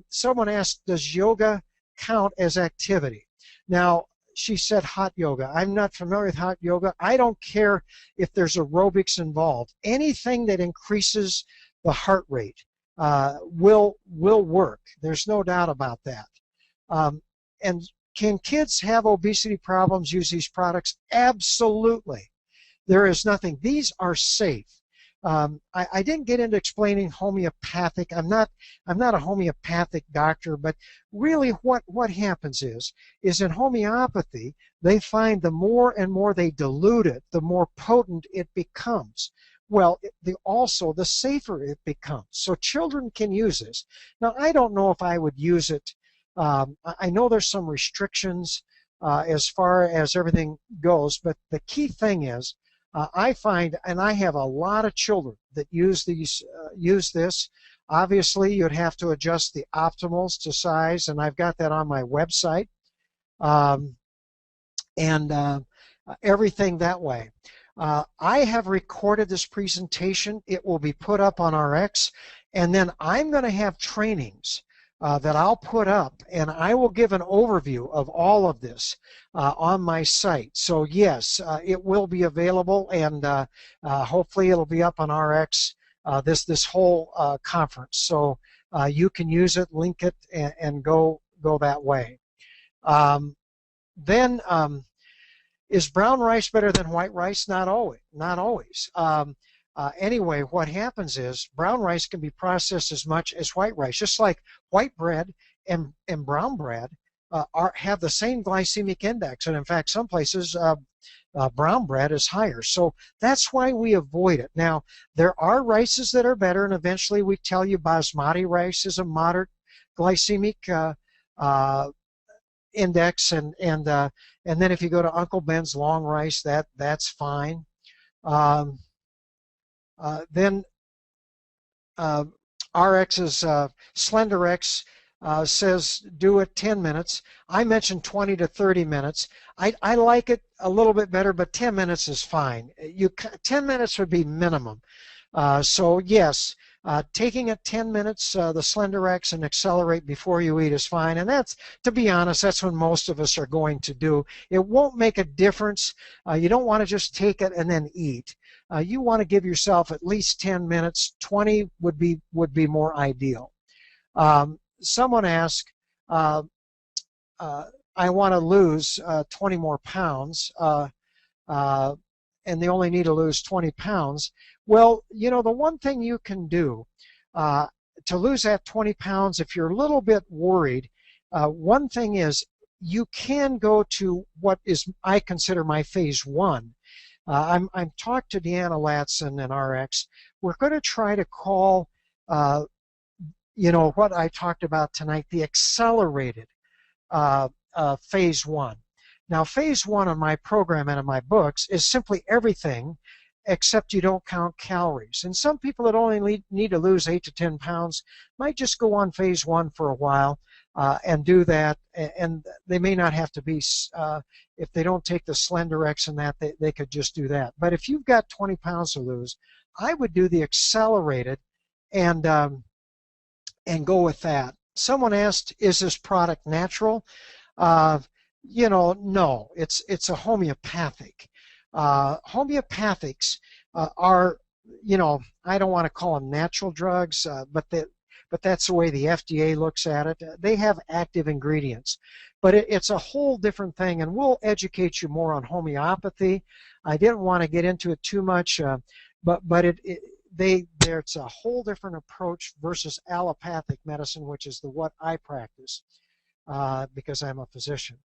Someone asked, does yoga count as activity? Now, she said hot yoga. I'm not familiar with hot yoga. I don't care if there's aerobics involved. Anything that increases the heart rate will work. There's no doubt about that. And can kids have obesity problems use these products? Absolutely. There is nothing. These are safe. I didn't get into explaining homeopathic. I'm not a homeopathic doctor, but really what happens is in homeopathy, they find the more and more they dilute it, the more potent it becomes. Well, also the safer it becomes. So children can use this. Now, I don't know if I would use it. I know there's some restrictions as far as everything goes, but the key thing is, I find, and I have a lot of children that use this. Obviously, you'd have to adjust the optimals to size, and I've got that on my website, and everything that way. I have recorded this presentation. It will be put up on RX, and then I'm going to have trainings that I'll put up, and I will give an overview of all of this on my site. So yes, it will be available, and hopefully it'll be up on RX this whole conference. So you can use it, link it, and go that way. Then is brown rice better than white rice? Not always. Not always. Anyway, what happens is brown rice can be processed as much as white rice, just like white bread and brown bread have the same glycemic index, and in fact, some places brown bread is higher. So that's why we avoid it. Now, there are rices that are better, and eventually we tell you basmati rice is a moderate glycemic index, and then if you go to Uncle Ben's long rice, that's fine. Then RX's Slenderiiz says do it 10 minutes. I mentioned 20 to 30 minutes. I like it a little bit better, but 10 minutes is fine. 10 minutes would be minimum. So yes, taking it 10 minutes, the Slenderiiz, and accelerate before you eat is fine. And that's, to be honest, that's what most of us are going to do. It won't make a difference. You don't want to just take it and then eat. You want to give yourself at least 10 minutes. 20 would be more ideal. Someone asked, I want to lose 20 more pounds, and they only need to lose 20 pounds. Well, you know, the one thing you can do to lose that 20 pounds, if you're a little bit worried, one thing is you can go to what is, I consider, my phase 1. I'm talked to Deanna Latson and RX. We're going to try to call, you know, what I talked about tonight, the accelerated phase 1. Now, phase 1 on my program and in my books is simply everything except you don't count calories. And some people that only need to lose 8 to 10 pounds might just go on phase 1 for a while and do that. And they may not have to be, if they don't take the Slenderiiz and that, they could just do that. But if you've got 20 pounds to lose, I would do the accelerated and go with that. Someone asked, is this product natural? You know, no, it's a homeopathic. Homeopathics are, you know, I don't want to call them natural drugs, but that's the way the FDA looks at it. They have active ingredients, but it's a whole different thing, and we'll educate you more on homeopathy. I didn't want to get into it too much, but it's a whole different approach versus allopathic medicine, which is what I practice because I'm a physician.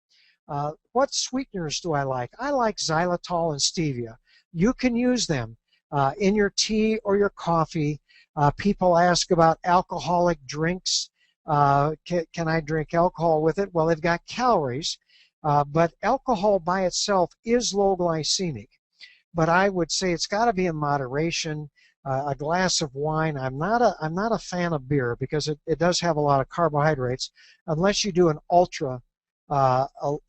What sweeteners do I like? I like xylitol and stevia. You can use them in your tea or your coffee. People ask about alcoholic drinks. Can I drink alcohol with it? Well, they've got calories, but alcohol by itself is low glycemic. But I would say it's got to be in moderation. A glass of wine. I'm not a fan of beer because it does have a lot of carbohydrates. Unless you do an ultra low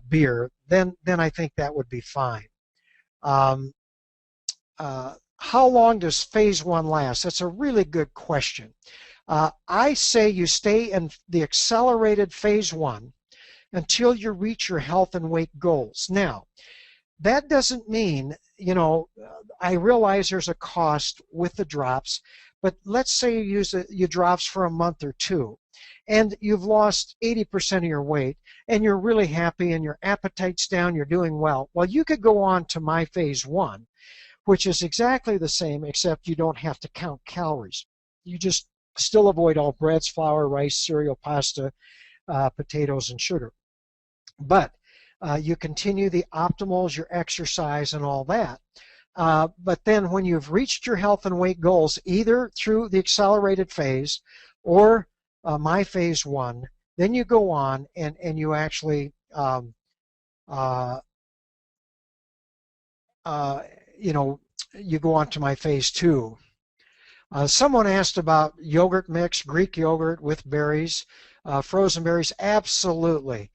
beer, then I think that would be fine. How long does phase 1 last? That's a really good question. I say you stay in the accelerated phase 1 until you reach your health and weight goals. Now, that doesn't mean, you know, I realize there's a cost with the drops, but let's say you use your drops for a month or two. and you've lost 80% of your weight, and you're really happy, and your appetite's down, you're doing well. Well, you could go on to my phase 1, which is exactly the same, except you don't have to count calories. You just still avoid all breads, flour, rice, cereal, pasta, potatoes, and sugar. But you continue the optimals, your exercise, and all that. But then when you've reached your health and weight goals, either through the accelerated phase or my phase 1, then you go on and you actually, you know, you go on to my phase 2. Someone asked about yogurt mix, Greek yogurt with berries, frozen berries. Absolutely.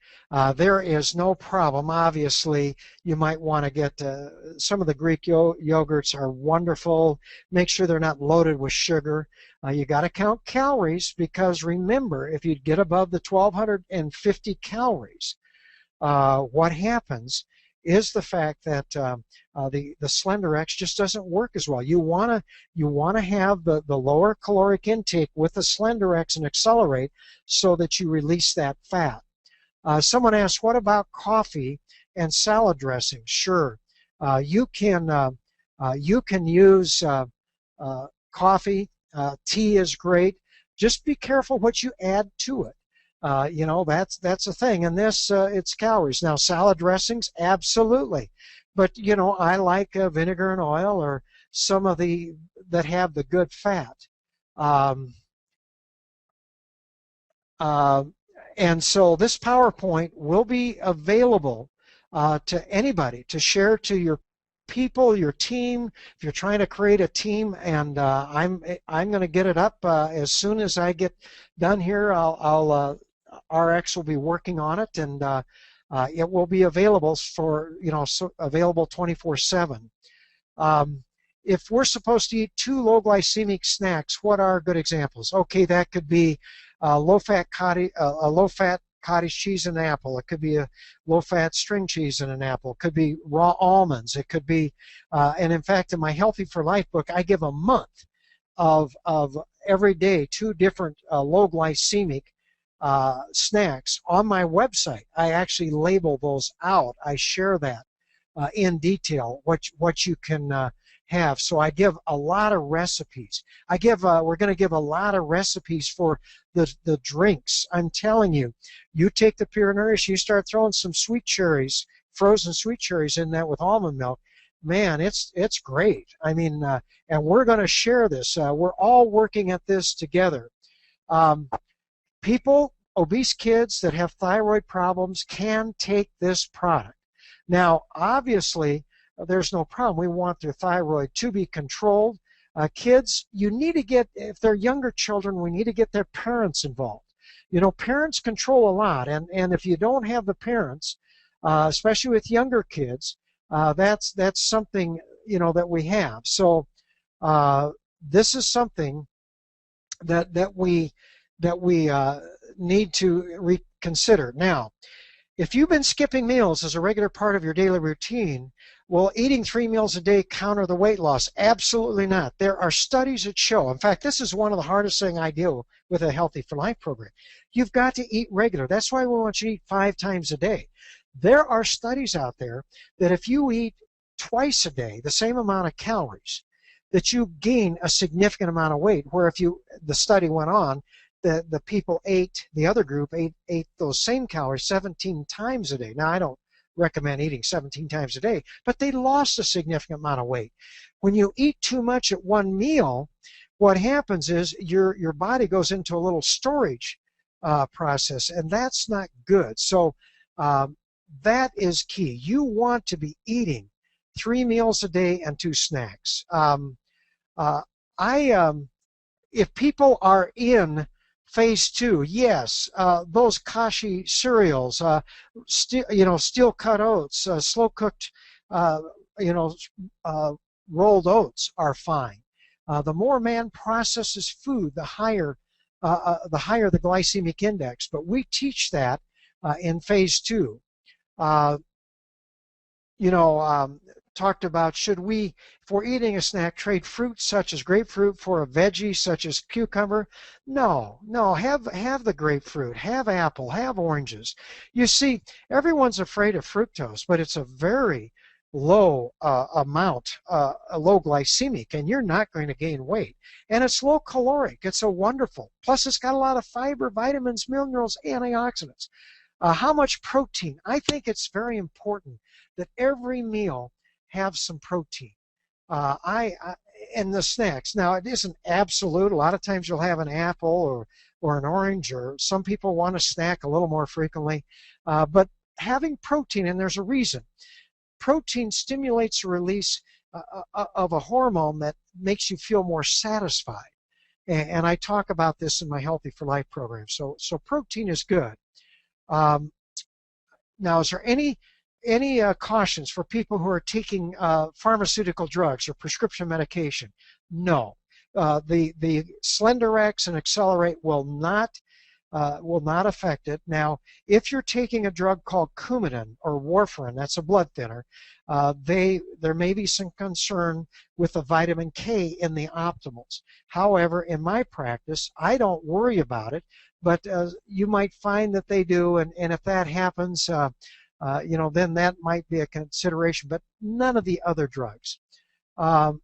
There is no problem. Obviously, you might want to get some of the Greek yogurts are wonderful. Make sure they're not loaded with sugar. You got to count calories, because remember, if you get above the 1,250 calories, what happens is the fact that the Slenderiiz just doesn't work as well. You want to have the lower caloric intake with the Slenderiiz and accelerate so that you release that fat. Someone asked, what about coffee and salad dressing? Sure, you can use coffee. Tea is great. Just be careful what you add to it. You know, that's a thing. And this, it's calories. Now, salad dressings, absolutely. But, you know, I like vinegar and oil, or some of the that have the good fat. And so this PowerPoint will be available to anybody to share to your people, your team, if you're trying to create a team. And I'm going to get it up as soon as I get done here. RX will be working on it, and it will be available for, you know, available 24/7. If we're supposed to eat 2 low glycemic snacks, what are good examples? Okay, that could be a low-fat cottage cheese and an apple. It could be a low-fat string cheese and an apple. It could be raw almonds. It could be, and in fact, in my Healthy for Life book, I give a month of every day 2 different low glycemic snacks on my website. I actually label those out. I share that in detail, what you can have. So I give a lot of recipes. We're going to give a lot of recipes for the drinks. I'm telling you, you take the Pure Nourish, you start throwing some sweet cherries, frozen sweet cherries in that with almond milk. Man, it's great. I mean, and we're going to share this. We're all working at this together. People, obese kids that have thyroid problems can take this product. Now, obviously, there's no problem. We want their thyroid to be controlled. Kids, you need to get, if they're younger children, we need to get their parents involved. You know, parents control a lot, and if you don't have the parents, especially with younger kids, that's something, you know, that we have. So this is something that we need to reconsider. Now, if you've been skipping meals as a regular part of your daily routine, will eating 3 meals a day counter the weight loss? Absolutely not. There are studies that show, in fact, this is one of the hardest things I do with a Healthy for Life program. You've got to eat regular. That's why we want you to eat 5 times a day. There are studies out there that if you eat twice a day, the same amount of calories, that you gain a significant amount of weight, where if the study went on, the people the other group ate those same calories 17 times a day. Now, I don't recommend eating 17 times a day, but they lost a significant amount of weight. When you eat too much at one meal, what happens is your body goes into a little storage process, and that's not good. So that is key. You want to be eating 3 meals a day and 2 snacks. If people are in phase 2, yes, those Kashi cereals, steel cut oats, slow cooked, rolled oats are fine. The more man processes food, the higher the glycemic index. But we teach that in phase 2. talked about, should we, if we're eating a snack, trade fruit such as grapefruit for a veggie such as cucumber? No, no, have the grapefruit, have apple, have oranges. You see, everyone's afraid of fructose, but it's a very low amount, low glycemic, and you're not going to gain weight. And it's low caloric. It's a wonderful. Plus, it's got a lot of fiber, vitamins, minerals, antioxidants. How much protein? I think it's very important that every meal have some protein. And the snacks. Now, it isn't absolute. A lot of times you'll have an apple or an orange, or some people want to snack a little more frequently. But having protein, and there's a reason. Protein stimulates the release of a hormone that makes you feel more satisfied. And I talk about this in my Healthy for Life program. So protein is good. Now, is there any cautions for people who are taking pharmaceutical drugs or prescription medication? No. The Slenderiiz and Accelerate will not affect it. Now, if you're taking a drug called Coumadin or warfarin, that's a blood thinner, there may be some concern with the vitamin K in the optimals. However, in my practice, I don't worry about it, but you might find that they do, and if that happens, then that might be a consideration, but none of the other drugs. What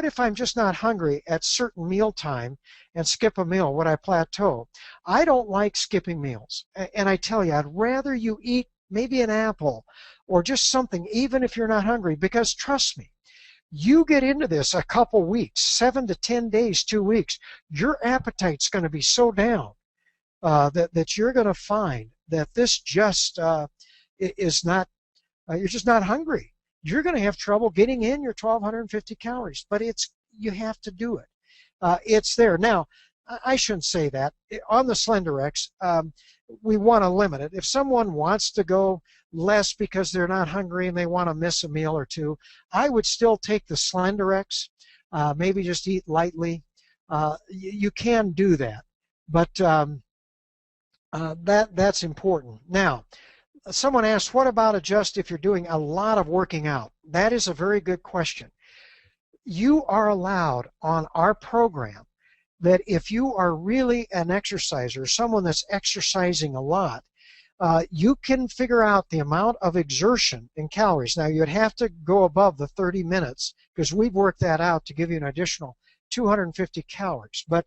if I'm just not hungry at certain meal time and skip a meal? Would I plateau? I don't like skipping meals. And I tell you, I'd rather you eat maybe an apple or just something, even if you're not hungry, because trust me, you get into this a couple weeks, 7 to 10 days, 2 weeks, your appetite's going to be so down that you're going to find that this just is not, you're just not hungry. You're going to have trouble getting in your 1,250 calories, but you have to do it. It's there. Now, I shouldn't say that. On the Slenderiiz, we want to limit it. If someone wants to go less because they're not hungry and they want to miss a meal or two, I would still take the Slenderiiz, maybe just eat lightly. You can do that, but that's important. Now, someone asked, what about adjust if you're doing a lot of working out? That is a very good question. You are allowed on our program that if you are really an exerciser, someone that's exercising a lot, you can figure out the amount of exertion in calories. Now, you'd have to go above the 30 minutes because we've worked that out to give you an additional 250 calories. But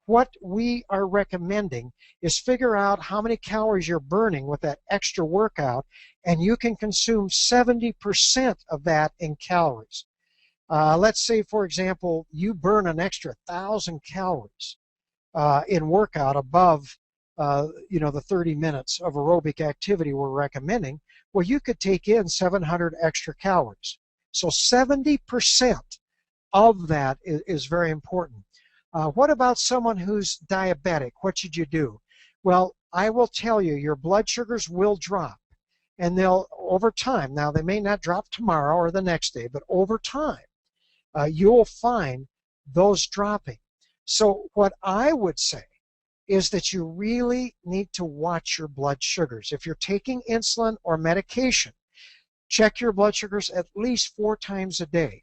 what we are recommending is figure out how many calories you're burning with that extra workout, and you can consume 70% of that in calories. Let's say, for example, you burn an extra 1,000 calories in workout above the 30 minutes of aerobic activity we're recommending. Well, you could take in 700 extra calories. So 70% of that is very important. What about someone who's diabetic? What should you do? Well, I will tell you, your blood sugars will drop, and they'll, over time, now they may not drop tomorrow or the next day, but over time, you'll find those dropping. So what I would say is that you really need to watch your blood sugars. If you're taking insulin or medication, check your blood sugars at least 4 times a day.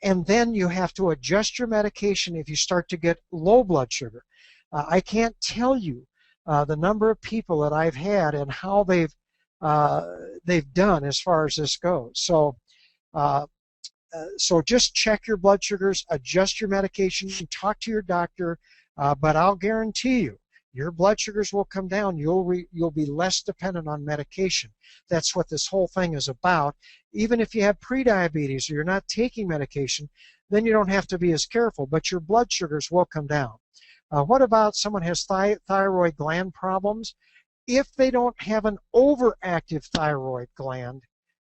And then you have to adjust your medication if you start to get low blood sugar. I can't tell you the number of people that I've had and how they've done as far as this goes. So just check your blood sugars, adjust your medication, talk to your doctor, but I'll guarantee you, your blood sugars will come down. You'll be less dependent on medication. That's what this whole thing is about. Even if you have prediabetes or you're not taking medication, then you don't have to be as careful, but your blood sugars will come down. What about someone who has thyroid gland problems? If they don't have an overactive thyroid gland,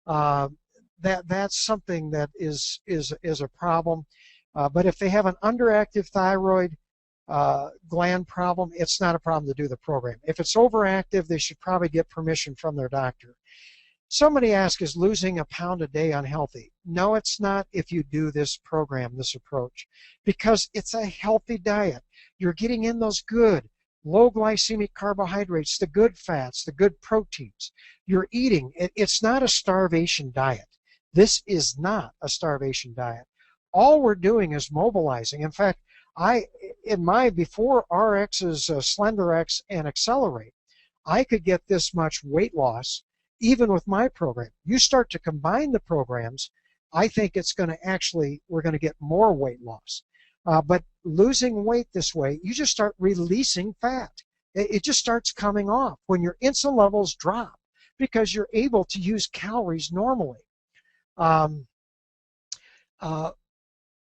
that's something that is a problem. But if they have an underactive thyroid gland problem, it's not a problem to do the program. If it's overactive, they should probably get permission from their doctor. Somebody asked, is losing a pound a day unhealthy? No, it's not if you do this program, this approach, because it's a healthy diet. You're getting in those good low glycemic carbohydrates, the good fats, the good proteins. You're eating. It's not a starvation diet. This is not a starvation diet. All we're doing is mobilizing. In fact, before RX's Slenderiiz and Accelerate, I could get this much weight loss even with my program. You start to combine the programs, I think it's going to we're going to get more weight loss. But losing weight this way, you just start releasing fat. It just starts coming off when your insulin levels drop because you're able to use calories normally.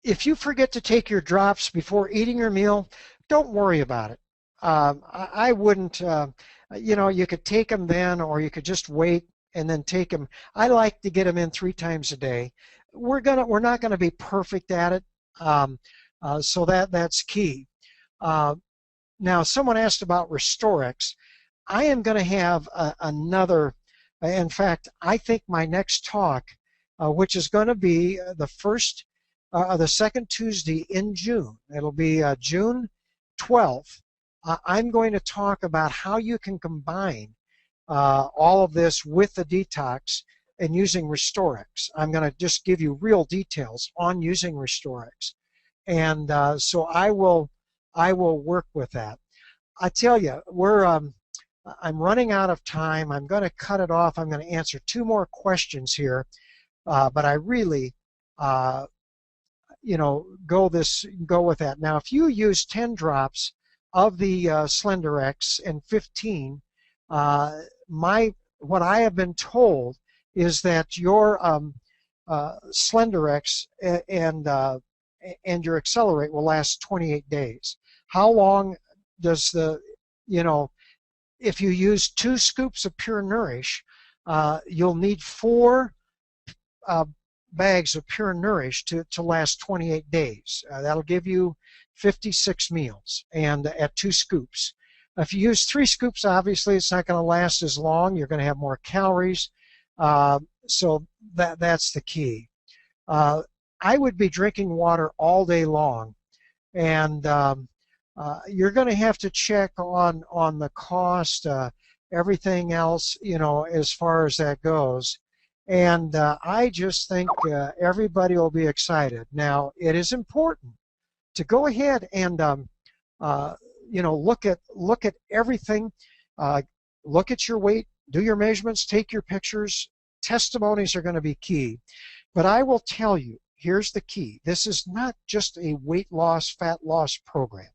If you forget to take your drops before eating your meal, don't worry about it. I wouldn't, you could take them then, or you could just wait and then take them. I like to get them in 3 times a day. We're not gonna be perfect at it, so that's key. Now, someone asked about Restorix. I am going to have another. In fact, I think my next talk, which is going to be the second Tuesday in June. It'll be June 12th. I'm going to talk about how you can combine all of this with the detox and using Restorix. I'm going to just give you real details on using Restorix, and so I will work with that. I tell you, I'm running out of time. I'm going to cut it off. I'm going to answer 2 more questions here, but I really go with that. Now, if you use 10 drops of the Slenderiiz and 15, what I have been told is that your Slenderiiz and your Accelerate will last 28 days. How long does if you use 2 scoops of Pure Nourish, you'll need 4 bags of Pure Nourish to last 28 days. That'll give you 56 meals, and at 2 scoops. If you use 3 scoops, obviously it's not going to last as long. You're going to have more calories, so that's the key. I would be drinking water all day long, and you're going to have to check on the cost, everything else, as far as that goes. And I just think everybody will be excited. Now, it is important to go ahead and look at everything, look at your weight, do your measurements, take your pictures. Testimonies are going to be key. But I will tell you, here's the key. This is not just a weight loss, fat loss program.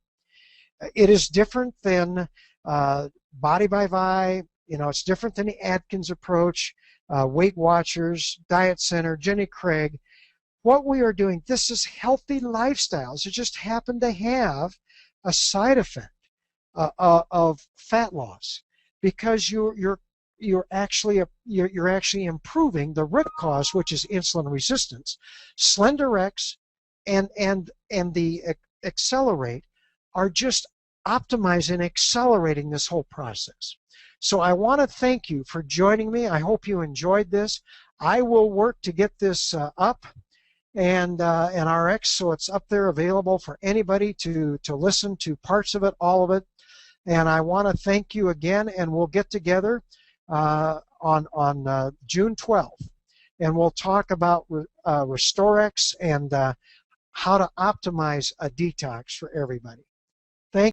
It is different than Body by Vi. It's different than the Atkins approach, Weight Watchers, Diet Center, Jenny Craig. What we are doing, this is healthy lifestyles. It just happened to have a side effect of fat loss because you're actually improving the root cause, which is insulin resistance. Slenderiiz and the Accelerate are just optimizing, accelerating this whole process. So I want to thank you for joining me. I hope you enjoyed this. I will work to get this up and RX, so it's up there available for anybody to listen to parts of it, all of it. And I want to thank you again, and we'll get together on June 12th, and we'll talk about Restorix and how to optimize a detox for everybody.